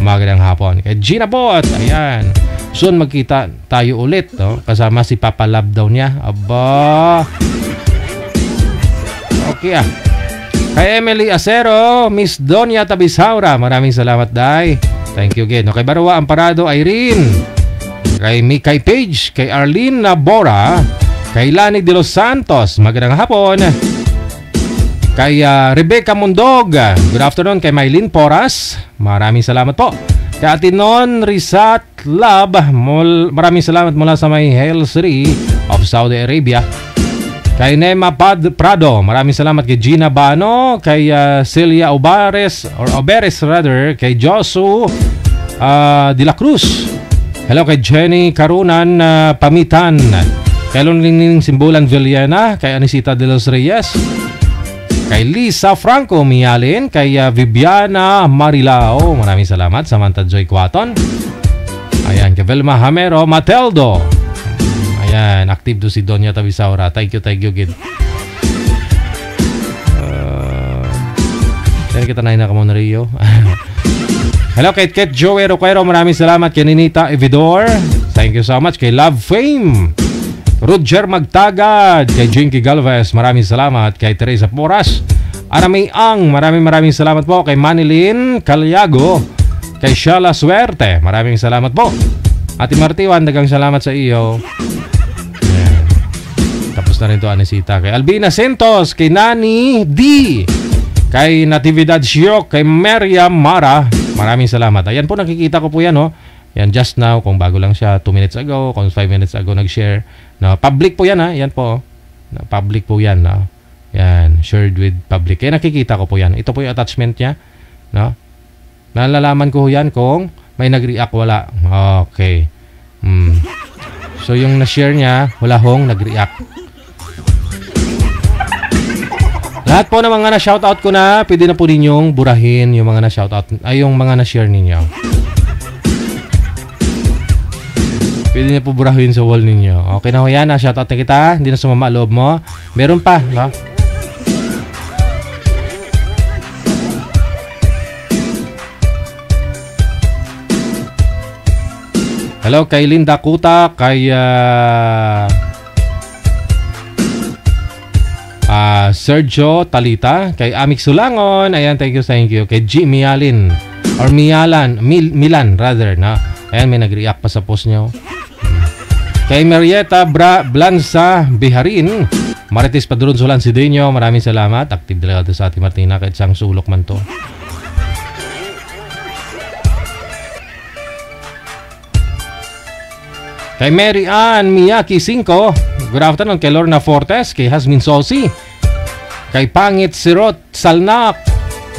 Magandang hapon. Kay Gina Bot, ayan. Soon magkita tayo ulit, no? Kasama si Papa Love daw niya. Aba. Okay Kay Emily Acero, Miss Donia Tabisaura, maraming salamat, Day. Thank you again. Kay Barua Amparado Irene, kay Mikay Page, kay Arlene Nabora, kay Lani de los Santos, magandang hapon. Kay Rebecca Mundog, good afternoon. Kay Maylin Poras, maraming salamat po. Kay Atinon Rizat Lab, maraming salamat mula sa may Hail City of Saudi Arabia. Kay Nema Prado, maraming salamat. Kay Gina Bano, kay Celia Oberes, kay Josu de la Cruz. Hello kay Jenny Karunan Pamitan, kay Lunlining Simbulan Villena, kay Anisita de los Reyes, kay Lisa Franco Mialin, kay Viviana Marilao, maraming salamat. Samantha Joy Quaton, ayan. Kay Velma Hamero Mateldo, ayan, active do si Donya Tabisaura, thank you gid. Then kita na ka mo na Rio. Hello kay Ket Joey Roquero, maraming salamat. Kay Ninita Evidor, thank you so much. Kay Love Fame Roger Magtagad, kay Jinky Galvez, maraming salamat. Kay Teresa Poras Aramay Ang, maraming salamat po. Kay Manilin Calyago, kay Shala Suerte, maraming salamat po. Ate Martiwan, dagang salamat sa iyo. Ayan. Tapos na rin to, Anisita. Kay Albina Santos, kay Nani D, kay Natividad Shiok, kay Meriam Mara, maraming salamat. Ayan po, nakikita ko po yan, oh. Yan, just now, kung bago lang siya, 2 minutes ago, kung 5 minutes ago nag-share. No, public po yan, ha. Yan po. No, public po yan, no. Yan, shared with public. Kaya nakikita ko po yan. Ito po yung attachment niya, no. Nalalaman ko yan kung may nag-react, wala. Okay. So, yung na-share niya, wala hong nag-react. Lahat po ng mga na-shoutout ko na, pwede na po ninyong burahin yung mga na-shoutout, ay yung mga na-share ninyo. Pwede niyo po burahin sa wall ninyo. Okay na ho yan, shoutout na kita. Hindi na sumama loob mo. Meron pa, no? Hello kay Linda Kuta, kay Sergio Talita, kay Amik Sulangon, ayan, thank you. Kay G Mialin, or Milan rather, no? Ayan, may nag-react pa sa post nyo. Kay Marieta Blanza Biharin, Marites Padron Solancidinho, maraming salamat. Active talaga sa Ate Martina, kahit siyang sulok man to. Kay Mary Ann Miyaki 5, good afternoon. Kay Lorna Fortes, kay Hasmin Sosi, kay Pangit Sirot Salnak,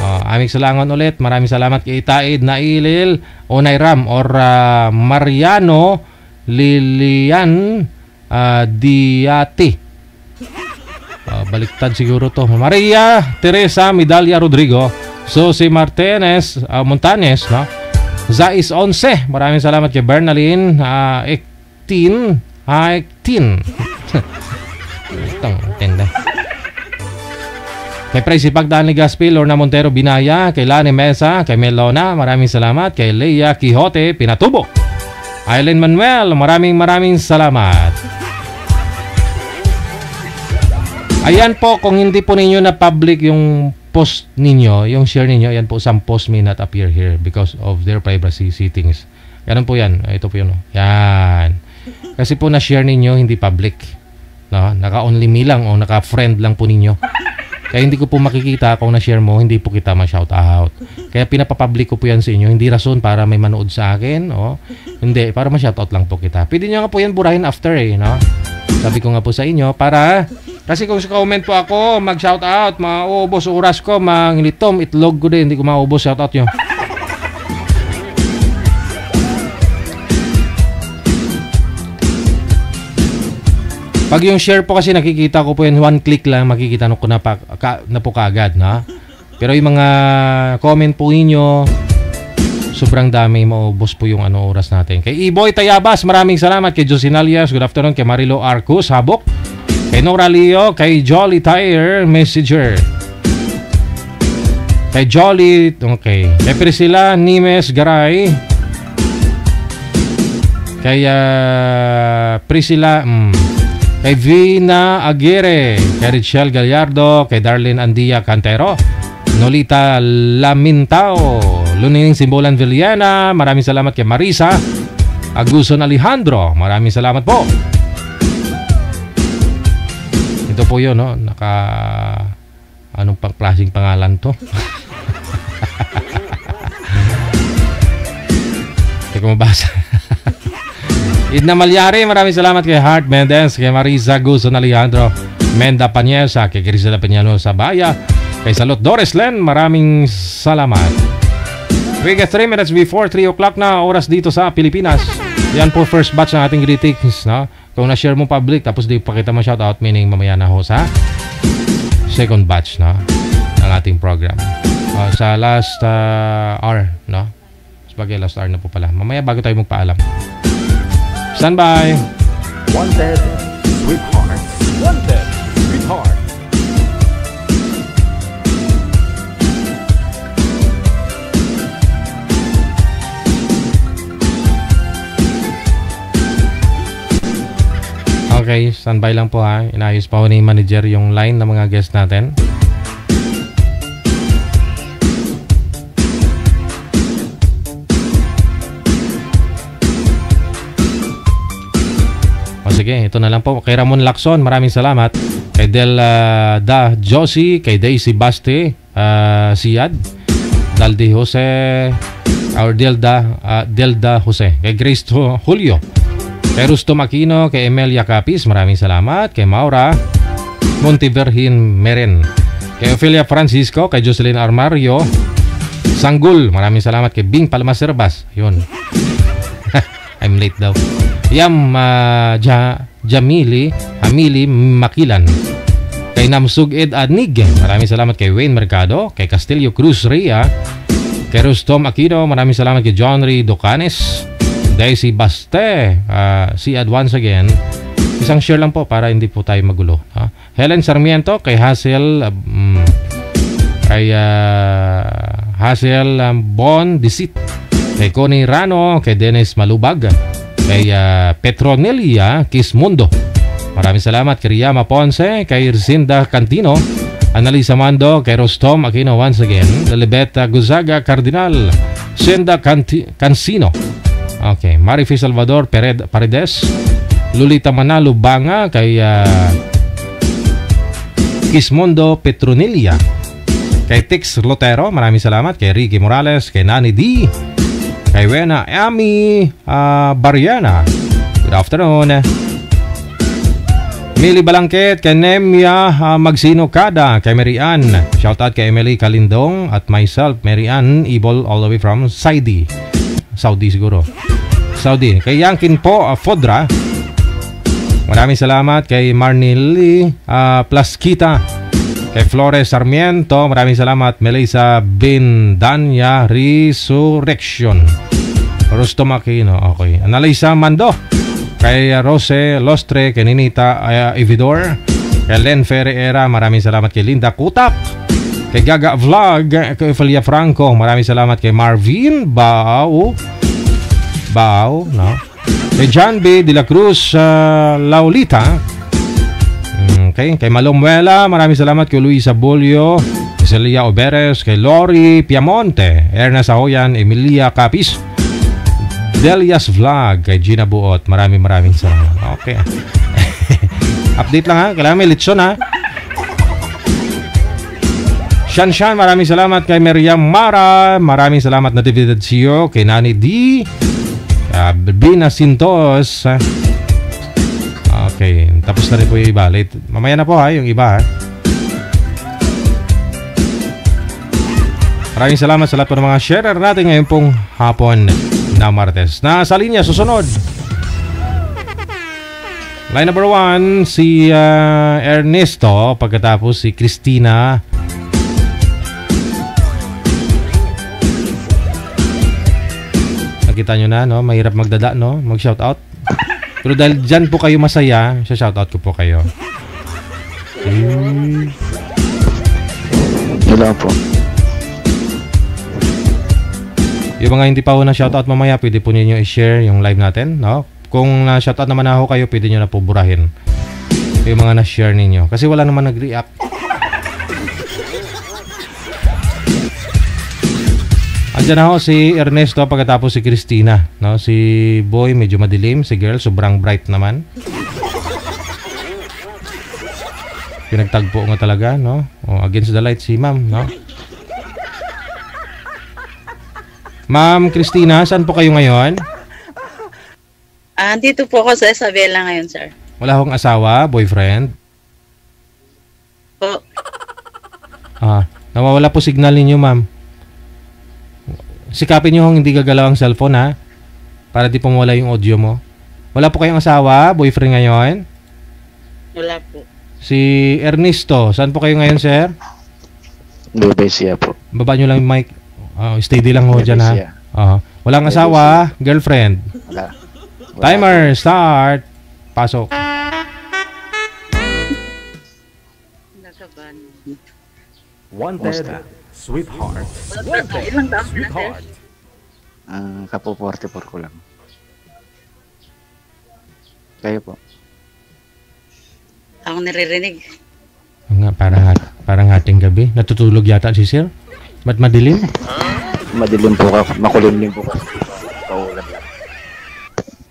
aming salangon ulit. Maraming salamat kay Itaid Nailil Onayram or Mariano Lilian Diati, baliktad siguro to. Maria Teresa Medalla Rodrigo, Susie Martinez Montanes, no? Zais 11, maraming salamat kay Bernalyn. Ektin. Itong tenda. Kay Presi Pagdaan ni Gaspi, Lorna Montero Binaya, kay Lani Mesa, kay Melona, maraming salamat. Kay Leia Quijote Pinatubo. Aileen Manuel, maraming salamat. Ayan po, kung hindi po ninyo na public yung post ninyo, yung share ninyo, ayan po, some post may not appear here because of their privacy settings. Ganun po yan. Ito po yun. Yan. Kasi po na-share ninyo, hindi public. No? Naka-only me lang o naka-friend lang po ninyo. Kaya hindi ko po makikita kung na-share mo, hindi po kita ma-shoutout. Kaya pinapapublic ko po yan sa inyo. Hindi rason para may manood sa akin. O? Hindi, para ma-shoutout lang po kita. Pwede nyo nga po yan burahin after no? Sabi ko nga po sa inyo, para... Kasi kung sa comment po ako, mag-shoutout, mauubos oras ko, manglitom, itlog ko din, hindi ko mauubos shoutout nyo. Pag yung share po kasi nakikita ko po yan, one click lang, makikita ko na po kaagad, na? Pero yung mga comment po ninyo, sobrang dami, maubos po yung oras natin. Kay Iboy Tayabas, maraming salamat. Kay Josinalias, good afternoon. Kay Marilo Arcus, Habok. Kay Nora Leo, kay Jolly Tire Messenger. Kay Jolly, okay. Kay Priscilla Nimes Garay. Kay Priscilla, kay Vina Aguirre, kay Richelle Gallardo, kay Darlene Andia Cantero, Nolita Lamintao, Luning Simbolan Villena, maraming salamat kay Marisa Aguson Alejandro, maraming salamat po. Ito po yun, no? Anong klaseng pangalan to? Hindi ko mabasa. Idna Malyari, maraming salamat kay Heart Mendez, kay Marisa Guzon Alejandro, Menda Panyesa, kay Grisela Peñano Sabaya, kay Salot Doris Len, maraming salamat. We get 3 minutes before 3 o'clock na oras dito sa Pilipinas. Yan po first batch ng ating greetings, no? Kung na-share mo public, tapos di pa kita ma-shoutout, meaning mamaya na ho sa second batch, no? Ng ating program. Sa last hour, no? Sabagay last hour na po pala. Mamaya bago tayo magpaalam. Stand by. Wanted, sweetheart. Wanted, sweetheart. Okay, standby lang po ha. Inayos pa ho ni manager yung line ng mga guest natin. Sige, ito na lang po. Kay Ramon Lacson, maraming salamat. Kay Da Josie, kay Daisy Baste, Siad, Daldi Jose, or Delda Jose, kay Grace Julio, kay Rustom Aquino, kay Emelia Capis, maraming salamat. Kay Maura Monteverhin Meren, kay Ophelia Francisco, kay Jocelyn Armario Sanggul, maraming salamat. Kay Bing Palmas Serbas, yun. I'm late daw. Yam Jamili Hamili Makilan, kay Namsug Ed Adnig, maraming salamat. Kay Wayne Mercado, kay Castillo Cruz Ria, kay Rustom Aquino, maraming salamat. Kay John Ray Docanes, Daisy Baste, Siad once again. Isang share lang po para hindi po tayo magulo. Helen Sarmiento, kay Hazel Bon Disit, kay Connie Rano, kay Dennis Malubag, kay Petronelia Kismundo, maraming salamat. Kay Riyama Ponce, kay Irsinda Cantino, Analisa Mando, kay Rostom Aquino once again, Lelibeta Guzaga Cardinal, Senda Cansino, okay, Marifi Salvador Paredes, Lulita Manalo Banga, kay Kismundo Petronelia, kay Tix Lotero, maraming salamat. Kay Ricky Morales, kay Nani D, kay Wena Ami Bariana, good afternoon. Mili Balangket, kay Nemia Magsino Kada, kay Marian, shoutout kay Emily Kalindong at myself, Marian Ibol, all the way from Saudi siguro, Saudi. Kay Yankin po Fodra, maraming salamat. Kay Marnili Plaskita, Kay Flores Sarmiento, maraming salamat. Melissa Bindanya Resurrection. Rustom Aquino, okay. Analisa Mando. Kay Rose Lostre, kay Ninita Evidor. Kay Len Ferreira, maraming salamat. Kay Linda Kutak. Kay Gaga Vlog, kay Ophelia Franco, maraming salamat. Kay Marvin Bao, no? Kay John B. De La Cruz Laulita. Okay. Kay Malumuela, maraming salamat. Kay Luisa Bolio, kay Celia Oberes, kay Lori Piamonte, Erna Sahoyan, Emilia Capis, Delias Vlog, kay Gina Buot, maraming salamat. Okay. Update lang ha, kailangan may litson ha. Shanshan, maraming salamat. Kay Miriam Mara, maraming salamat. Natividad siyo. Kay Nani D, Bina Sintos. Okay, tapos na rin po yung iba. Late. Mamaya na po ha, yung iba ha. Maraming salamat sa lahat po ng mga sharer natin ngayon pong hapon na Martes. Nasa linya, susunod. Line number 1, si Ernesto. Pagkatapos si Christina. Nakita nyo na, no? Mahirap magdada, no? Mag-shoutout. Pero dahil dyan po kayo masaya, shoutout ko po kayo. Wala po. Yung mga hindi pa po na shoutout mamaya, pwede po ninyo i-share yung live natin, no? Kung na-shoutout naman ako kayo, pwede nyo na po burahin yung mga na-share ninyo. Kasi wala naman nag-react. Andiyan ako si Ernesto, pagkatapos si Christina, no? Si Boy medyo madilim, si Girl sobrang bright naman. Pinagtagpo nga talaga, no? O, against the light si Ma'am, no? Ma'am Christina, saan po kayo ngayon? Dito po ako sa Isabela ngayon, sir. Wala akong asawa, boyfriend? Po. Nawawala po signal ninyo, ma'am. Sikapin nyo hindi gagalaw ang cellphone, ha? Para di pumawala yung audio mo. Wala po kayong asawa, boyfriend ngayon? Wala po. Si Ernesto, saan po kayo ngayon, sir? Lubesia po. Baba nyo lang yung mic. Steady lang ho dyan, ha? Walang asawa, girlfriend? Wala. Timer, start. Pasok. Wanted, sweetheart. Ilang taon na, sir? Kapo 44 ko lang. Kayo po? Ako naririnig. Nga, parang ating gabi. Natutulog yata si sir? Ba't madilim? Madilim po ka. Makulimlim po ka. Paulan lang.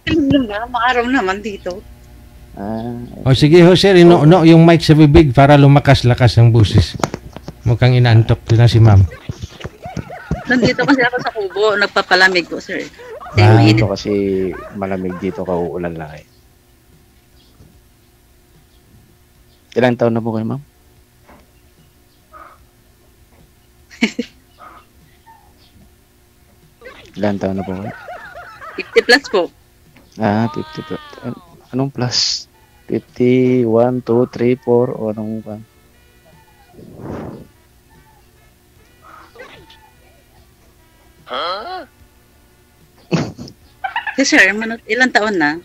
Ilang na, maaraw naman dito. Sige ho sir, ino yung mic sa bibig para lumakas-lakas ang busis. Mukhang inaantok din na si ma'am. Nandito kasi ako sa kubo, nagpapalamig ko, sir. Dito kasi malamig dito, kauulan lang eh. Ilang taon na po kayo, ma'am? Ilang taon na po kayo? 50 plus po. 50 plus. Anong plus? 50, 1, 2, 3, 4, o anong pa? Sir, ilang taon na?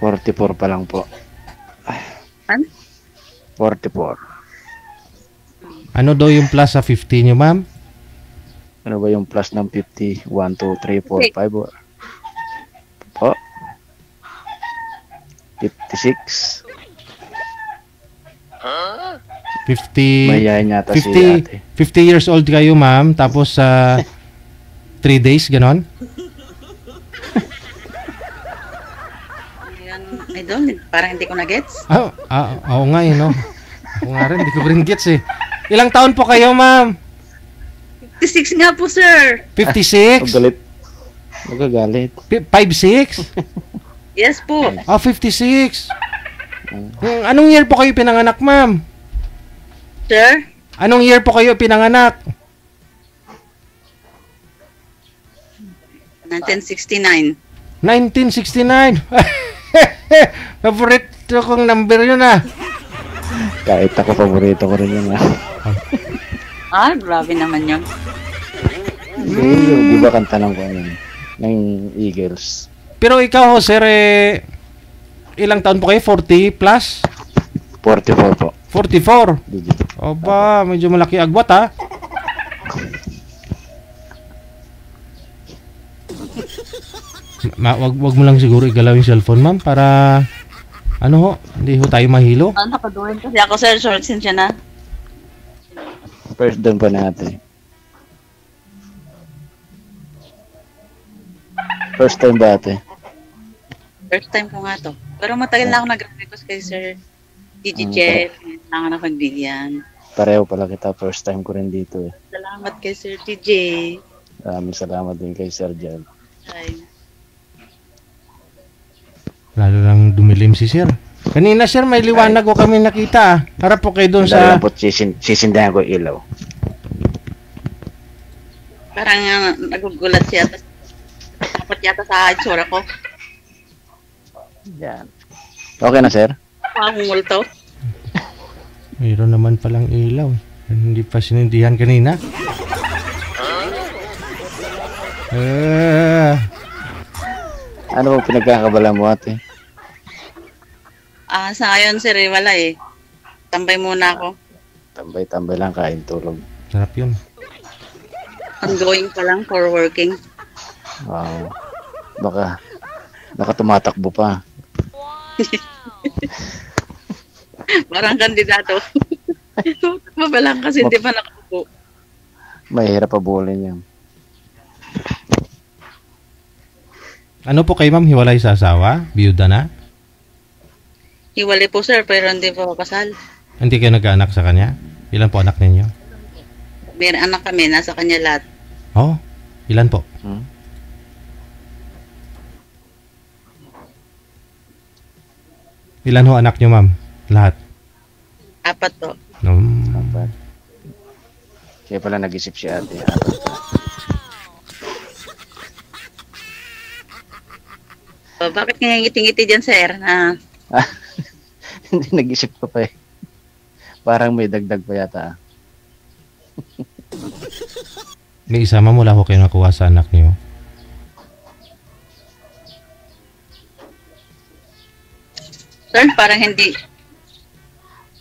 44 pa lang po. Ano? 44. Ano daw yung plus sa 50 nyo, ma'am? Ano ba yung plus ng 50? 1, 2, 3, 4, 5. Po? 56. 50. Mayayain yata 50, si ate. 50 years old kayo, ma'am. Tapos 3 days, ganon? I don't, parang hindi ko na-gets. Oo nga eh, no? Ako nga rin, hindi ko rin gets eh. Ilang taon po kayo, ma'am? 56 nga po, sir. 56? Magalit. Magagalit. 56? Yes po. 56. Anong year po kayo pinanganak, ma'am? Sir? Anong year po kayo pinanganak? 1969. 1969. Favorite kong number yun, ah. Kahit ako, paborito ko rin yun. Grabe naman yun. Di ba kanta ng ng Eagles? Pero ikaw, sir, ilang taon po kayo? 40 plus? 44 po. 44? Oba, medyo malaki agwat, ha? Wag mo lang siguro igalaw yung cellphone, ma'am, para hindi ho tayo mahilo. Nakaduhin kasi ako, sir. Short sin siya na. First down pa natin. First time ba ate? First time ko nga to. Pero matagal na ako nag-request kay Sir DJ Jeff. Na ako napagbigyan. Pareho pala kita. First time ko rin dito eh. Salamat kay Sir DJ. Maraming salamat din kay Sir Jan. Ay. Lalo lang dumilim si sir. Kanina, sir, may liwanag ko kami nakita. Harap po kayo doon sa... Sisindahan ko ilaw. Parang nagugulat siya. Dapat yata sa itsura ko. Yan. Okay na, sir? Parang multo. Mayroon naman palang ilaw. Hindi pa sinindihan kanina. Ano bang pinagkakabala mo, ate? Sa ngayon, sir, wala eh. Tambay muna ako. Tambay lang, kain, tulog. Sarap yun. Ongoing pa lang for working. Wow. Baka tumatakbo pa. Parang kandidato. Tumatakbo pa lang kasi hindi pa nakaupo. Mahirap pabulin yan. Ano po kayo, ma'am? Hiwalay sa asawa? Biyuda na? Hiwalay po, sir, pero hindi po kasal. Hindi kayo nag-anak sa kanya? Ilan po anak ninyo? May anak kami, nasa kanya lahat. Oh, ilan po? Ilan ho anak nyo, ma'am? Lahat? 4 po. Apat. Kaya pala nag-isip si ate. 4. Bakit ngiti-ngiti dyan, sir? Hindi nag-isip ko pa eh. Parang may dagdag pa yata. May isama mula ko kayo nakuha sa anak niyo. Sir, parang hindi.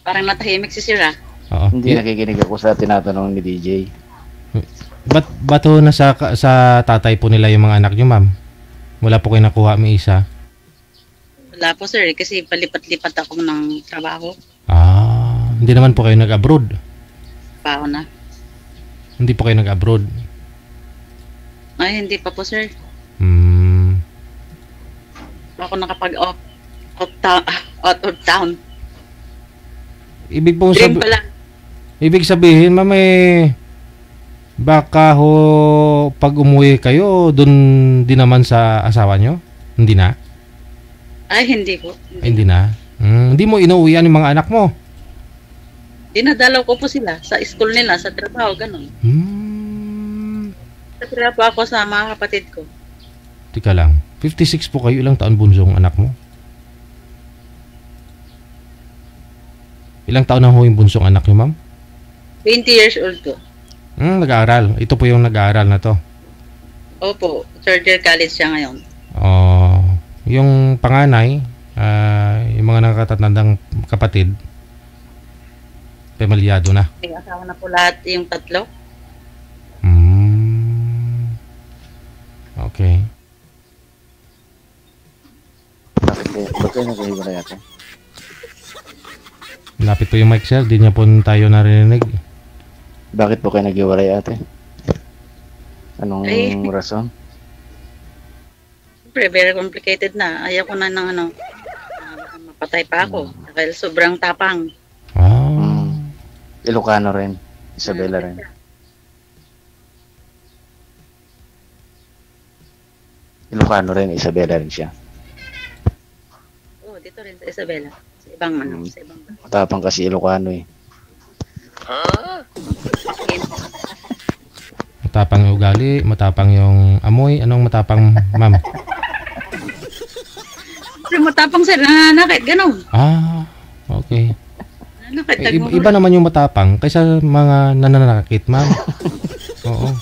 Parang natahimik si sir, Oo. Hindi nakikinig ako sa tinatanong ni DJ. Ba't ho na sa tatay po nila yung mga anak niyo, ma'am? Wala po kayo nakuha, may isa? Wala po, sir, kasi palipat-lipat ako ng trabaho. Hindi naman po kayo nag-abroad? Pao na. Hindi po kayo nag-abroad? Ay, hindi pa po, sir. Ako nakapag-out of town. Ibig sabihin, ma'am, baka ho pag umuwi kayo, dun din naman sa asawa nyo? Hindi na? Ay, hindi po. Hindi na? Hindi mo inuwian yung mga anak mo? Dinadalaw ko po sila sa school nila, sa trabaho, ganun. Sa trabaho ako sa mga kapatid ko. Tika lang, 56 po kayo, ilang taon bunsong anak mo? Ilang taon na ho yung bunsong anak nyo, ma'am? 20 years old ko. Nag-aaral. Ito po yung nag-aaral na to. Opo, third year college siya ngayon. Yung panganay, yung mga nakatatandang kapatid, pamilyado na. May asawa na po lahat yung 3. Okay. Bakit kayo naghiwalay ate? Lapit po yung mic, sir. Di niya po tayo narinig. Bakit po kayo naghiwalay ate? Anong rason? Siyempre, very complicated na. Ayaw ko na ng mapatay pa ako. Dahil sobrang tapang. Ilocano rin. Isabela rin. Ilocano rin. Isabela rin siya. Oo, dito rin sa Isabela. Sa ibang sa ibang. Matapang kasi Ilocano eh. Matapang yung ugali, matapang yung amoy. Anong matapang, ma'am? Matapang, sir, nananakit, gano'n. Okay. Nananakit Dagdag mo. Iba naman yung matapang kaysa mga nananakit, ma'am. Oo.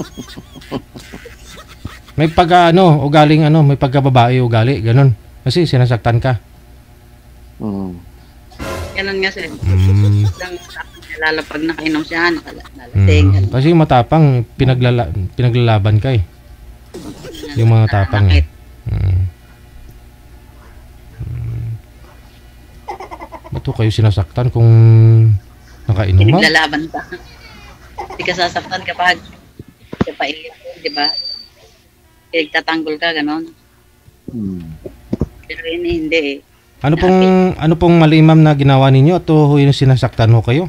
May ugaling may pagkababae ugali, ganun. Kasi sinasaktan ka. Ganun nga sir. Lalo pag nakainom siya, nakalasing. Kasi yung matapang, pinaglalaban ka eh. Yung mga tapang. Ba't kayo sinasaktan kung nakainom, ma'am? Pinaglalaban ka. Hindi ka sasaktan kapag siya pailit, di ba? Pinagtatanggol ka, gano'n. Pero yun hindi eh. Ano pong mali, ma'am, na ginawa ninyo at yung sinasaktan mo kayo?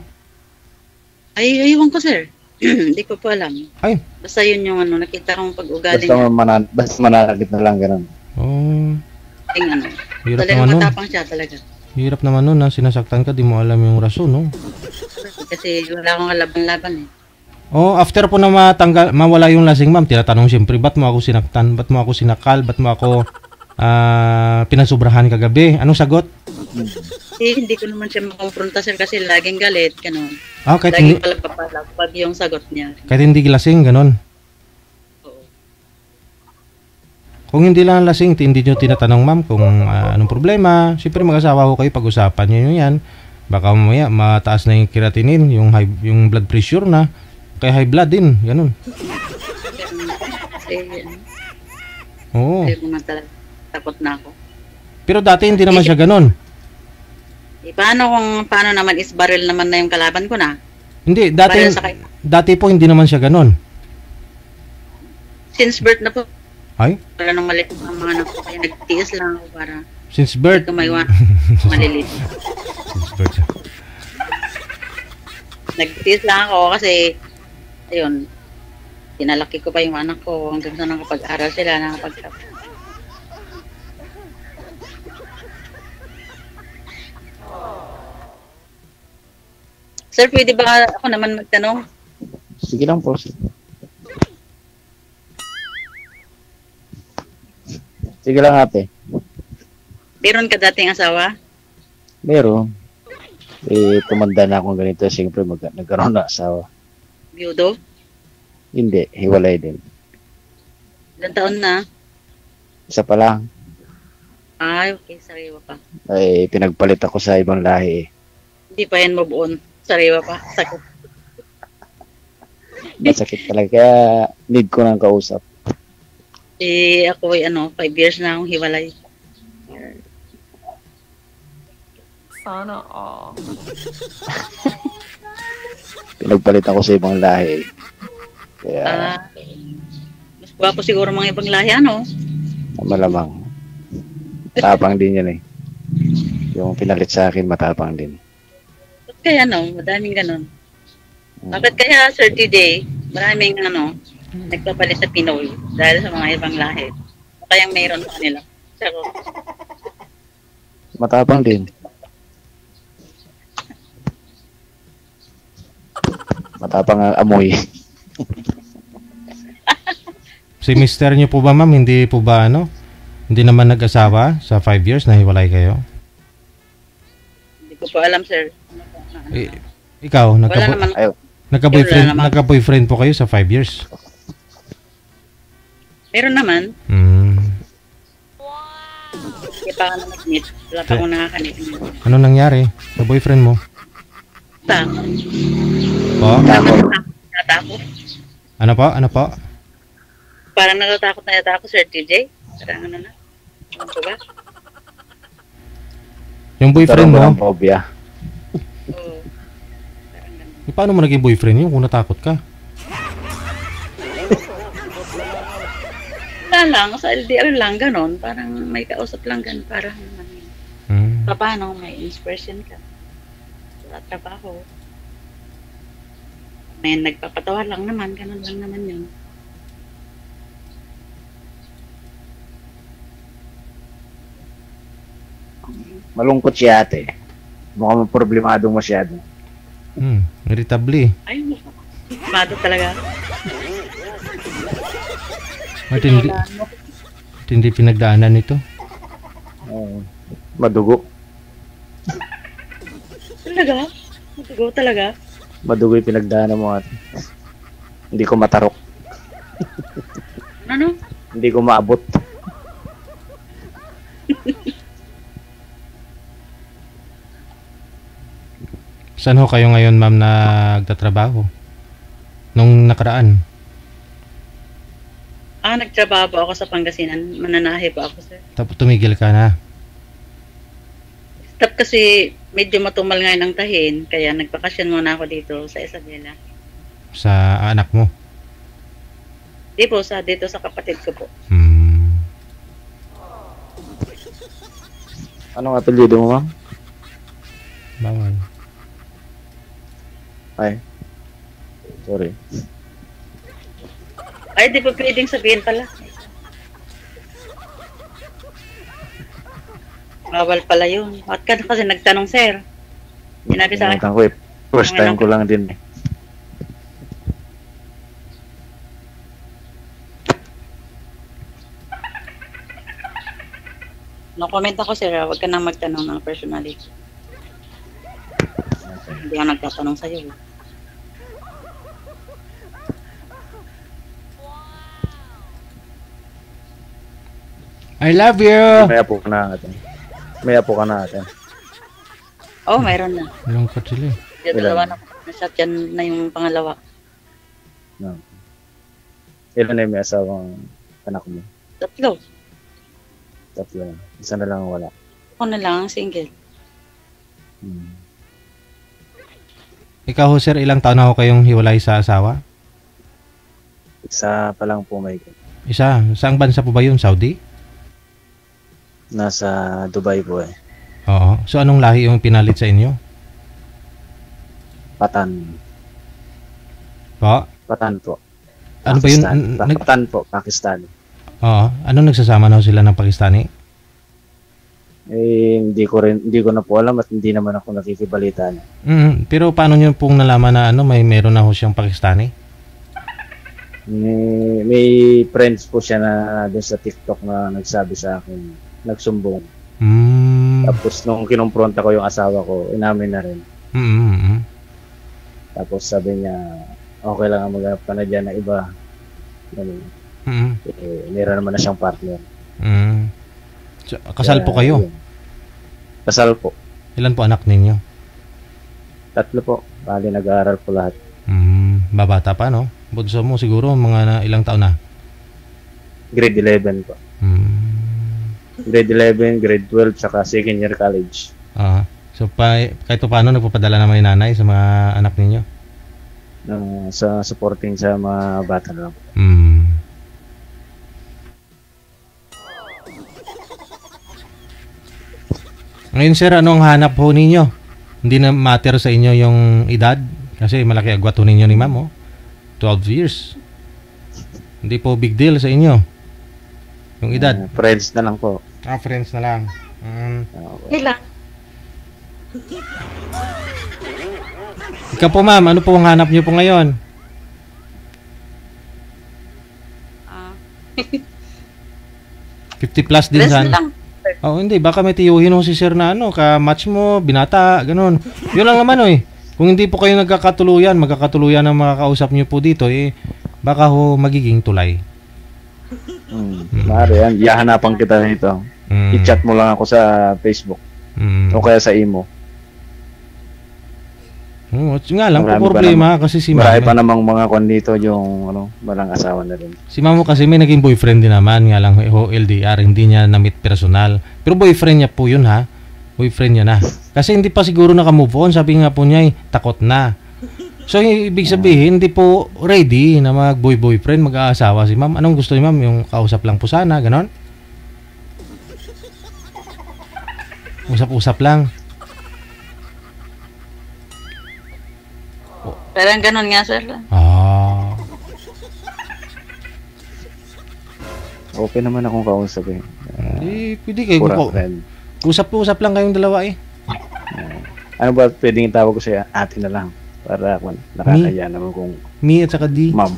Ay, aywan ko, sir. Hindi ko po alam. Ay. Basta yun yung nakita kong pag-ugali Basta mananakit na lang, gano'n. Hirap talagang naman matapang siya talaga. Hirap naman nun na sinasaktan ka, di mo alam yung rason, no? Kasi wala akong laban-laban eh. After po na mawala yung lasing, ma'am, tinatanong siyempre, ba't mo ako sinaktan? Ba't mo ako sinakal? Ba't mo ako pinasubrahan kagabi? Anong sagot? Hindi ko naman siya makonfronta, sir, kasi laging galit, gano'n. Kahit laging palagpapalagpag yung sagot niya. Kahit hindi lasing, gano'n? Oo. Kung hindi lang lasing, hindi nyo tinatanong, ma'am, kung anong problema. Siyempre mag-asawa ko kayo, pag-usapan nyo yan. Baka mamaya mataas na yung creatinine, yung blood pressure na. Kaya high blood din, gano'n. Oo. Kaya naman talaga, takot na ako. Pero dati hindi naman siya gano'n. Paano naman is barrel naman na yung kalaban ko na? Hindi, dati po hindi naman siya gano'n. Since birth na po. Ay? Wala nang maliit ang mga anak ko, kaya nagtiis lang ako para since birth? Kumaywan, malilit. Since birth. Nagtiis lang ako kasi, ayun, pinalaki ko pa yung anak ko hanggang sa nakapag-aral sila, nakapag-aral. Sir, pwede ba ako naman magtanong? Sige lang po. Sige lang, ate. Meron ka dating asawa? Meron. Tumanda na akong ganito. Siyempre, nagkaroon na asawa. Biyudo? Hindi, hiwalay din. Ilang taon na? Isa pa lang. Ay, okay, sariwa pa. Pinagpalit ako sa ibang lahi. Hindi pa yan move on. Sariwa pa. Sakit. Masakit talaga. Kaya need ko ng kausap. Ako ay 5 years na akong hiwalay. Sana all. Pinagpalit ako sa ibang lahi. Kaya... mas gwapo siguro mga ibang lahi, ano? Malamang. Matapang din yan eh. Yung pinalit sa akin, matapang din. Kaya madaming ganun. Bakit kaya, Sir TJ, maraming nagpapalit sa Pinoy dahil sa mga ibang lahi? O kayang mayroon sa kanila? Pero, matapang din. Matapang ang amoy. Si mister niyo po ba, ma'am, hindi po ba hindi naman nag-asawa sa 5 years na hiwalay kayo? Hindi ko po alam, sir. Ikaw, nagka-boyfriend po kayo sa 5 years? Meron naman. Hindi pa ako nag-meet. Wala pa akong nakakanit. Ano nangyari sa boyfriend mo? Natakot. Ano po? Parang natatakot na yata ako, Sir TJ. Parang ano ko ba? Yung boyfriend mo? Phobia. Paano mo naging boyfriend yun kung natakot ka? Wala lang, sa LDR lang, ganon. Parang may kausap lang ganon. Parang paano, may inspiration ka. Sa trabaho. May nagpapatawa lang naman, ganon lang naman yun. Malungkot siya ate. Mukhang problemadong masyado. Irritable. Ay, mado talaga. Hindi pinagdaanan ito. Madugo. Talaga? Go talaga. Madugoy pinagdaanan mo ate. Hindi ko matarok. Ano? Hindi ko maabot. Saan ho kayo ngayon, ma'am, nagtatrabaho? Nung nakaraan? Nagtrabaho po ako sa Pangasinan. Mananahe po ako, sir. Tapos tumigil ka na? Stop kasi medyo matumal ngayon ang tahin. Kaya nagbakasyon muna ako dito sa Isabela. Sa anak mo? Di po, dito sa kapatid ko po. Anong apelyido mo, ma'am? Bawal. Ay. Sorry. Ay, di pa pwedeng sabihin pala. Bawal pala yun. At ka kasi nagtanong, sir. Sinabi sa akin. Ko eh. First time ko lang din eh. No comment ako, sir. Huwag ka nang magtanong ng personality. Hindi ako nagtatanong sa'yo. I love you! May apo ka na natin. May apo ka na natin. Oh, mayroon na. Malungkot sila eh. Yung dalawa na. Nasa yan na yung pangalawa. No. Ilan na yung may asawang anak mo? Tatlo. Tatlo na. Isa na lang wala. Ako na lang ang single. Ikaw ho, sir, ilang taon na ho kayong hiwalay sa asawa? Isa pa lang po may. Isa? Saang bansa po ba yun? Saudi? Nasa Dubai po eh. Oo. So anong lahi yung pinalit sa inyo? Patan. Po? Patan po. Ano ba yun? Patan po, Pakistan. Oo. Anong nagsasama na ho sila ng Pakistani? Eh, hindi ko na po alam at hindi naman ako nakikibalita. Pero paano nyo pong nalaman na meron na ho siyang Pakistani? May friends po siya na doon sa TikTok na nagsabi sa akin, nagsumbong. Tapos nung kinumpronta ko yung asawa ko, inamin na rin. Tapos sabi niya, okay lang ang maghanap ka na dyan na iba. Meron naman na siyang partner. So, kasal po kayo? Kasal po. Ilan po anak ninyo? 3 po. Bali nag-aaral po lahat. Babata pa, no? Bunso mo siguro mga ilang taon na? Grade 11 po. Grade 11, grade 12, saka second year college. So kahit paano nagpapadala naman yung nanay sa mga anak ninyo? Sa supporting sa mga bata lang. Ngayon, sir, anong hanap ho ninyo? Hindi na matter sa inyo yung edad? Kasi malaki agwat ho ninyo ni ma'am, 12 years. Hindi po big deal sa inyo yung edad. Friends na lang po. Friends na lang. Ilan? Ikaw po, ma'am, ano po ang hanap niyo po ngayon? 50 plus din san. Hindi, baka may tiyuhin ho si sir na ka-match mo, binata, ganun. Yun lang naman Kung hindi po kayo magkakatuluyan ang makakausap niyo po dito, baka ho magiging tulay. Mare yan, ihahanapan kita nito. I-chat mo lang ako sa Facebook. O kaya sa imo. Nga lang po problema kasi si ma'am. Marami pa namang mga dito yung walang asawa na rin. Si ma'am kasi may naging boyfriend din naman, nga lang LDR, hindi niya na-meet personal. Pero boyfriend niya po yun ha. Boyfriend niya na. Kasi hindi pa siguro naka-move on, sabi nga po niya takot na. So ibig sabihin hindi po ready na mag-boyfriend, mag-aasawa si ma'am. Anong gusto ni ma'am? Yung kausap lang po sana, ganon? Usap-usap lang. Parang ganun nga, sir. Okay naman akong kausap Pwede kayo usap-usap lang kayong dalawa Ano ba pwedeng itawag ko sa'yo? Ate na lang. Para nakakaya naman kung Me at saka D. Ma'am.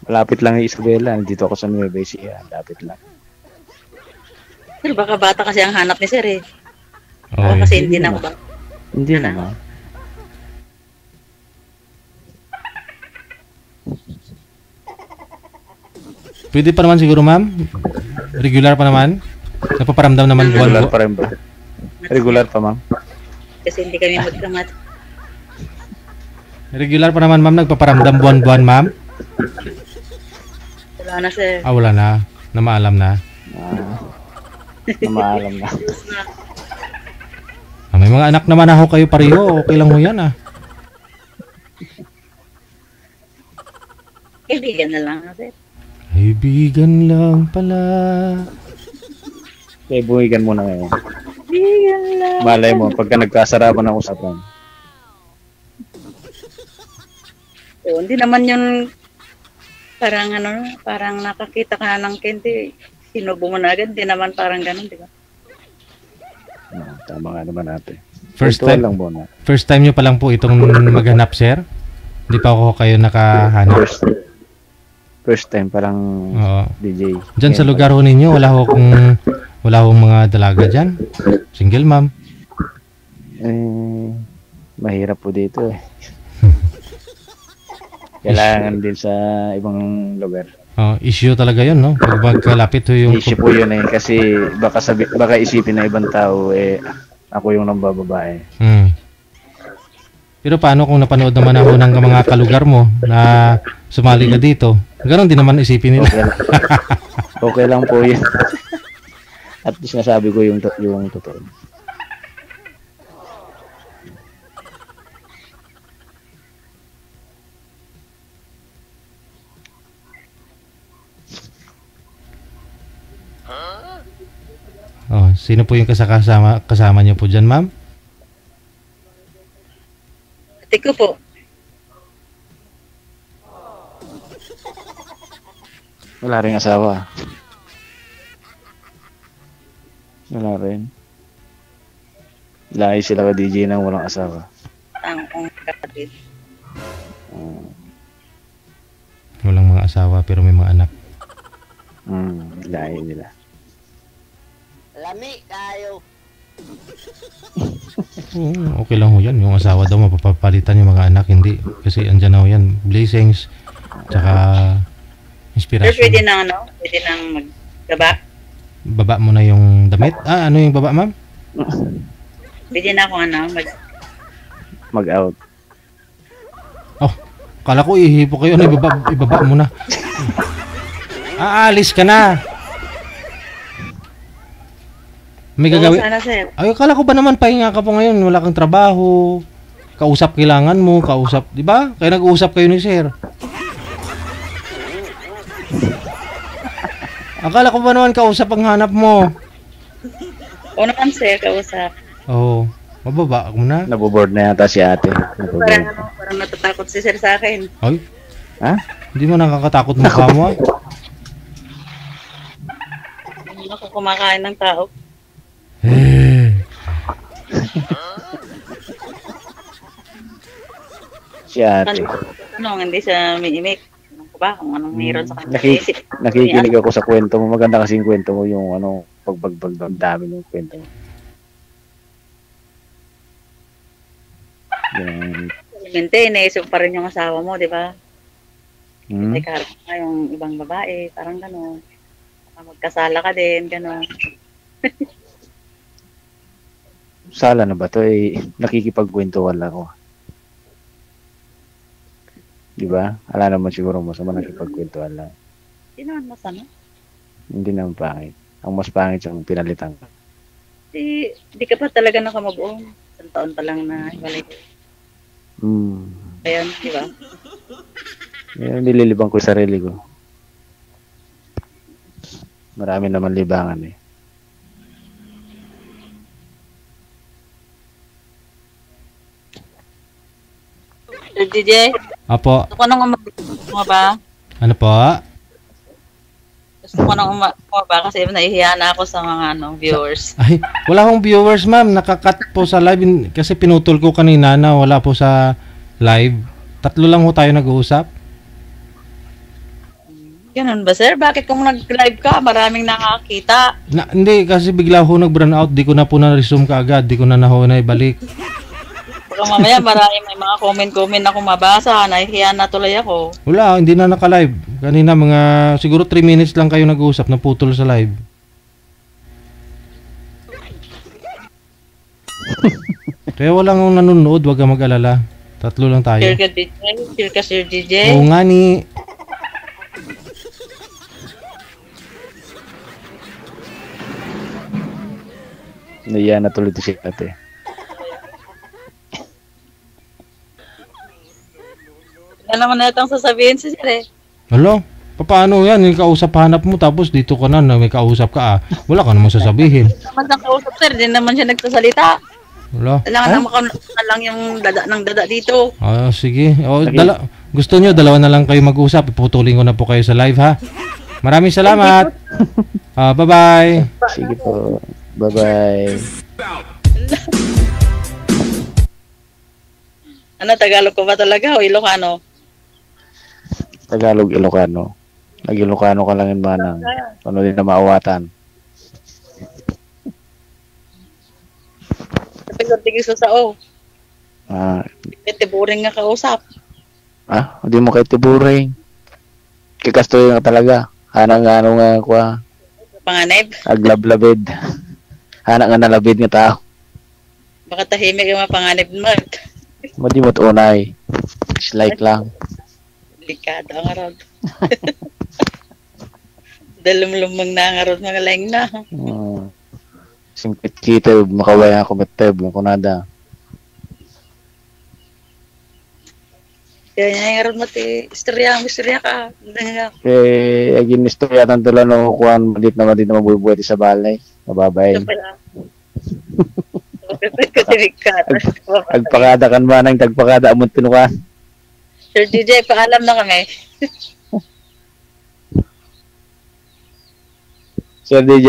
Malapit lang yung Isabela. Nandito ako sa Nueva Ecija. Lapit lang. Sir, baka bata kasi ang hanap ni Sir eh. Oh, Kasi hindi na ako ba? Hindi naman. Pwede pa naman siguro, ma'am. Regular pa naman. Napaparamdam naman Regular buwan. pa rin ba? Regular pa, ma'am. Kasi hindi kami magkamat. Regular pa naman, ma'am. Nagpaparamdam buwan-buwan, ma'am. Wala na, Sir. Ah, wala na. Na maalam na. Maalam na. Ah, may mga anak naman ako kayo pareho. Okay lang mo yan, ah. Kaibigan na lang, Sir. Kaibigan lang pala. Kaya buhigan muna ngayon. Kaibigan lang. Malay mo, pagka nagkasarapan ng usapan. So, hindi naman yun parang parang nakakita ka na ng kente, sinubo mo na agad, hindi naman parang ganun, di ba? Tama nga naman natin. First Ito time, lang muna. first time nyo pa lang po itong maghanap, sir? Hindi pa ako kayo nakahanap. First time, parang Oo. DJ. Diyan sa lugar ho ninyo, wala hong mga dalaga dyan? Single, ma'am? Mahirap po dito eh. Kailangan din sa ibang lugar. Issue talaga yun, no? Pag magkalapit ho yung... Issue po yun eh. Kasi baka isipin na ibang tao eh, ako yung nambababae. Pero paano kung napanood naman ako ng mga kalugar mo na sumali ka dito? Ganon din naman isipin nila. Okay lang po yun. At least nasabi ko yung totoo. Sino po yung kasama niyo po dyan, ma'am? Ate ko po. Wala rin asawa. Wala rin. Lahi sila ka DJ nang walang asawa. Ang kapatid. Walang mga asawa pero may mga anak. Lahi nila. Lami kayo. Okay lang ho yan. Yung asawa daw mapapalitan yung mga anak. Hindi. Kasi andyan na ho yan. Blessings. Tsaka Sir, inspiration. pwede nang pwede nang magbaba. Baba mo na yung damit. Ano yung baba, ma'am? Pwede na ako Mag-out. Kala ko ihipo kayo. Ibaba mo na. Aalis ka na. May gagawin. Sana, sir. Ay, kala ko ba naman pahinga ka po ngayon, wala kang trabaho. Kausap kailangan mo, di ba? Kaya nag-uusap kayo ni sir. Akala ko ba naman kausap ang hanap mo? Oo naman, sir, kausap. Oo. Mababa ako na. Naboboard na yata si ate. Parang natatakot si sir sa akin. Ay? Ha? Hindi mo nakakatakot mukha mo? Hindi ako kumakain ng tao. Si ate. Hindi siya umiimik. Ano ko ba? Kung anong mayroon sa kanya. Nakikinig ako sa kwento mo. Maganda kasi yung kwento mo. Yung pagbagbag dami ng kwento mo. Mente, naisip pa rin yung asawa mo, di ba? May karap ka yung ibang babae. Parang gano'n. Magkasala ka din, gano'n. Sala na ba to? Nakikipagkwentuhan lang ako. Di ba? Ala naman siguro masama nakikipagkwentuhan lang. Hindi naman masama. Hindi naman pangit. Ang mas pangit yung pinalitan ka. Di ka pa talaga nakamabuong. Isang taon pa lang na hiwalay. Ayan, di ba? Nililibang ko yung sarili ko. Marami naman libangan eh. Sir DJ? Apo. Gusto ko nang umaba. Ano po? Gusto ko nang umaba kasi nahihiya na ako sa mga viewers. Ay, wala akong viewers, ma'am. Nakakat po sa live kasi pinutol ko kanina na wala po sa live. 3 lang ho tayo nag-uusap. Ganun ba, sir? Bakit kung nag-live ka, maraming nakakita? Hindi, kasi bigla ho nag-burn out. Di ko na po na-resume kaagad. Di ko na na ibalik. Baka mamaya may mga comment ako mabasa. Nahihiya na tuloy ako. Wala, hindi na naka-live. Kanina siguro 3 minutes lang kayo nag-uusap. Naputol sa live. Kaya walang nanonood. Huwag ka mag-alala. 3 lang tayo. Share ka, Sir DJ. Oo nga ni. Naiya na tuloy ito siya ate. Ano naman na itong sasabihin si Sir eh. Hello? Paano yan? Yung kausap hanap mo tapos dito ka na may kausap ka wala ka naman sasabihin. Hindi naman siyang kausap, Sir. Hindi naman siya nagsasalita. Wala. Kailangan na lang yung dada dito. Sige. Gusto nyo, dalawa na lang kayo mag-usap. Iputulin ko na po kayo sa live ha. Maraming salamat. Bye-bye. Sige po. Bye-bye. Ano, Tagalog ko ba talaga o Ilocano? Tagalog, Ilocano. Nag-Ilocano ka lang yung manang. Ano din na maawatan. Tigil sa sao. Tiburing nga kausap. Hindi mo kay tiburing. Kikastoy nga talaga. Hanang nga kwa. Panganib? Aglablabid. Hanang nga nalabid nga tao. Baka tahimik yung mga panganib mo. Madi mo't unay. Dislike lang. Delikado ang arod. Dalumlumang na ang arod mga laing na. Simpit kita, makawaya ako mateb, kunada. Kaya niya yung arod mati, istorya ka. Agin istorya ng dala no, kuhan, malit na mabubuhay sa balay. Mababay. Agpakada kan ba nang tagpakada amon tinukan. Sir DJ, paalam na kami. Sir DJ,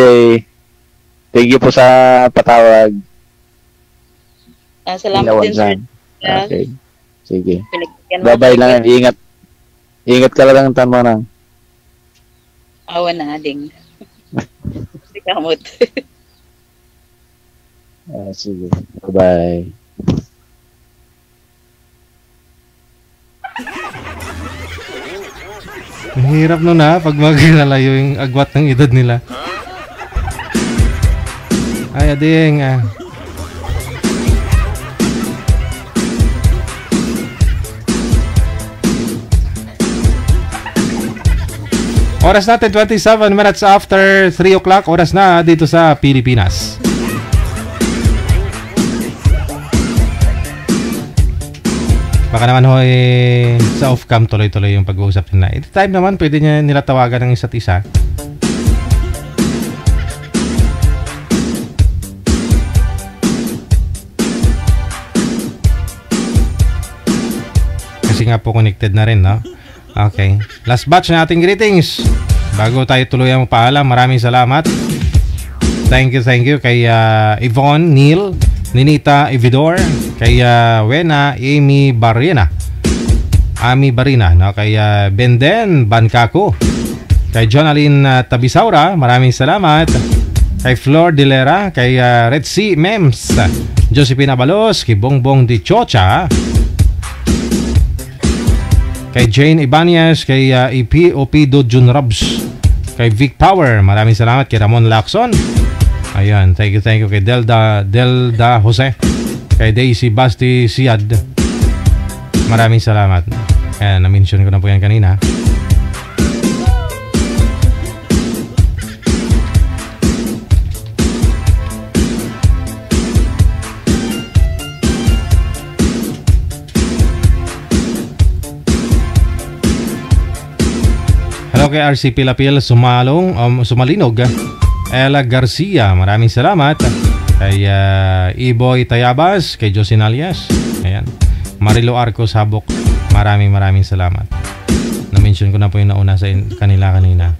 thank you po sa patawag. Salamat din, sir. Okay. Sige. Bye-bye lang. Ingat ka lang ang tama na. Awa na, ading. Hindi kamot. Sige. Bye-bye. Mahirap nun pag maglalayo yung agwat ng edad nila. Ay, ading. Oras natin 27 minutes after 3 o'clock. Oras na dito sa Pilipinas. Baka naman sa off-cam tuloy-tuloy yung pag-uusap nila. Anytime naman pwede nila tawagan ng isa't isa. Kasi nga po connected na rin, no? Okay. Last batch na ating greetings. Bago tayo tuloy ang paalam, maraming salamat. Thank you kay Yvonne, Neil, Ninita Evidor, kay Wena, Amy Barina, no? Kay Benden Bancako, kay Jonaline Tabisaura, maraming salamat. Kay Flor Dilera, kay Red Sea Mems, Josephine Abalos, kay Bongbong Di Chocha, kay Jane Ibanez, kay EPOP Dojun Rabs, kay Vic Power, maraming salamat. Kay Ramon Lacson, ayan, thank you kay Delda Jose, kay Daisy Basti Siad, maraming salamat. Ayan, na-mention ko na po yan kanina. Hello kay RC Pilapil Sumalinog, Ella Garcia, maraming salamat. Kay Iboy Tayabas, kay Josin Alias, ayan, Marilo Arcos Habok, maraming salamat. Na-mention ko na po yung nauna sa kanila kanina.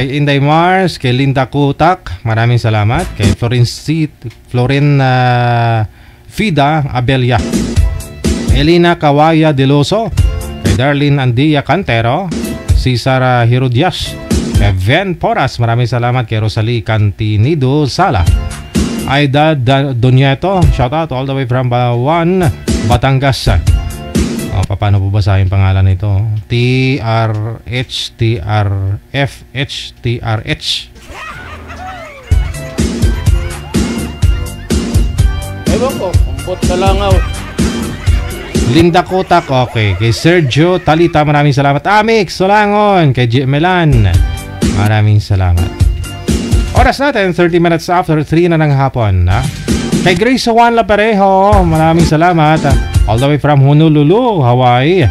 Kay Inday Mars, kay Linda Kutak, maraming salamat. Kay Florin Fida Abelia, Elina Kawaya Deloso, kay Darlene Andia Cantero, si Sara Herodias, kay Ven Poras, maraming salamat. Kay Rosalie Cantinido Sala, Aida Donieto, shout out all the way from Bawan, Batangas. Paano po basahin pangalan nito? TRH. Ewan ko, ambot sa langaw. Linda Kotak, okay. Kay Sergio Talita, maraming salamat. Amix Solangon, kay G. Melan, maraming salamat. Oras natin, 30 minutes after 3 na ng hapon. Kay Grace Juan La Parejo, maraming salamat. All the way from Honolulu, Hawaii.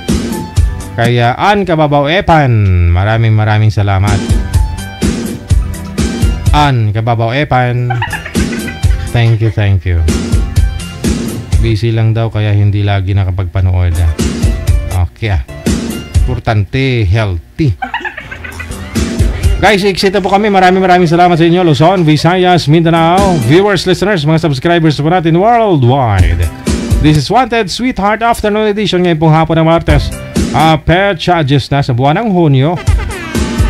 Kay Ann Kababaw Epan, maraming salamat. Ann Kababaw Epan, thank you. Busy lang daw kaya hindi lagi nakapagpanood. Okay. Importante, healthy. Guys, eksita po kami. Maraming salamat sa inyo. Luzon, Visayas, Mindanao, viewers, listeners, mga subscribers po natin worldwide. This is Wanted Sweetheart Afternoon Edition ngayon pong hapon ng Martes. Pecha adjust na sa buwan ng Hunyo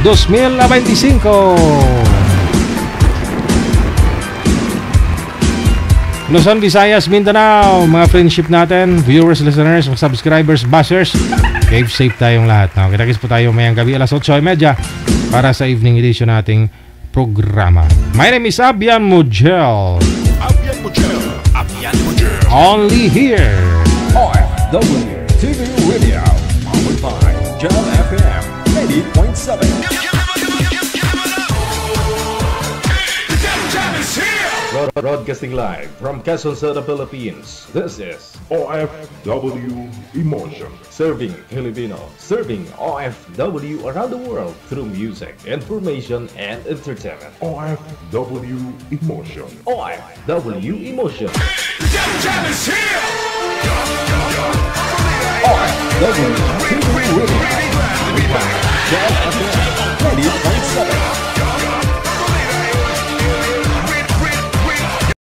2025. Luzon, Visayas, Mindanao, mga friendship natin, viewers, listeners, subscribers, bashers, safe tayong lahat. Kita-kits po tayo mayang gabi alas 8:30 para sa evening edition nating programa. My name is Abian Mujel. Only here OFW TV Radio, powered by Jam FM 80.7. Broadcasting live from Quezon City, Philippines. This is OFW Emotion. Serving Filipino, serving OFW around the world through music, information, and entertainment. OFW Emotion. OFW Emotion. Jam is here! OFW TV Radio.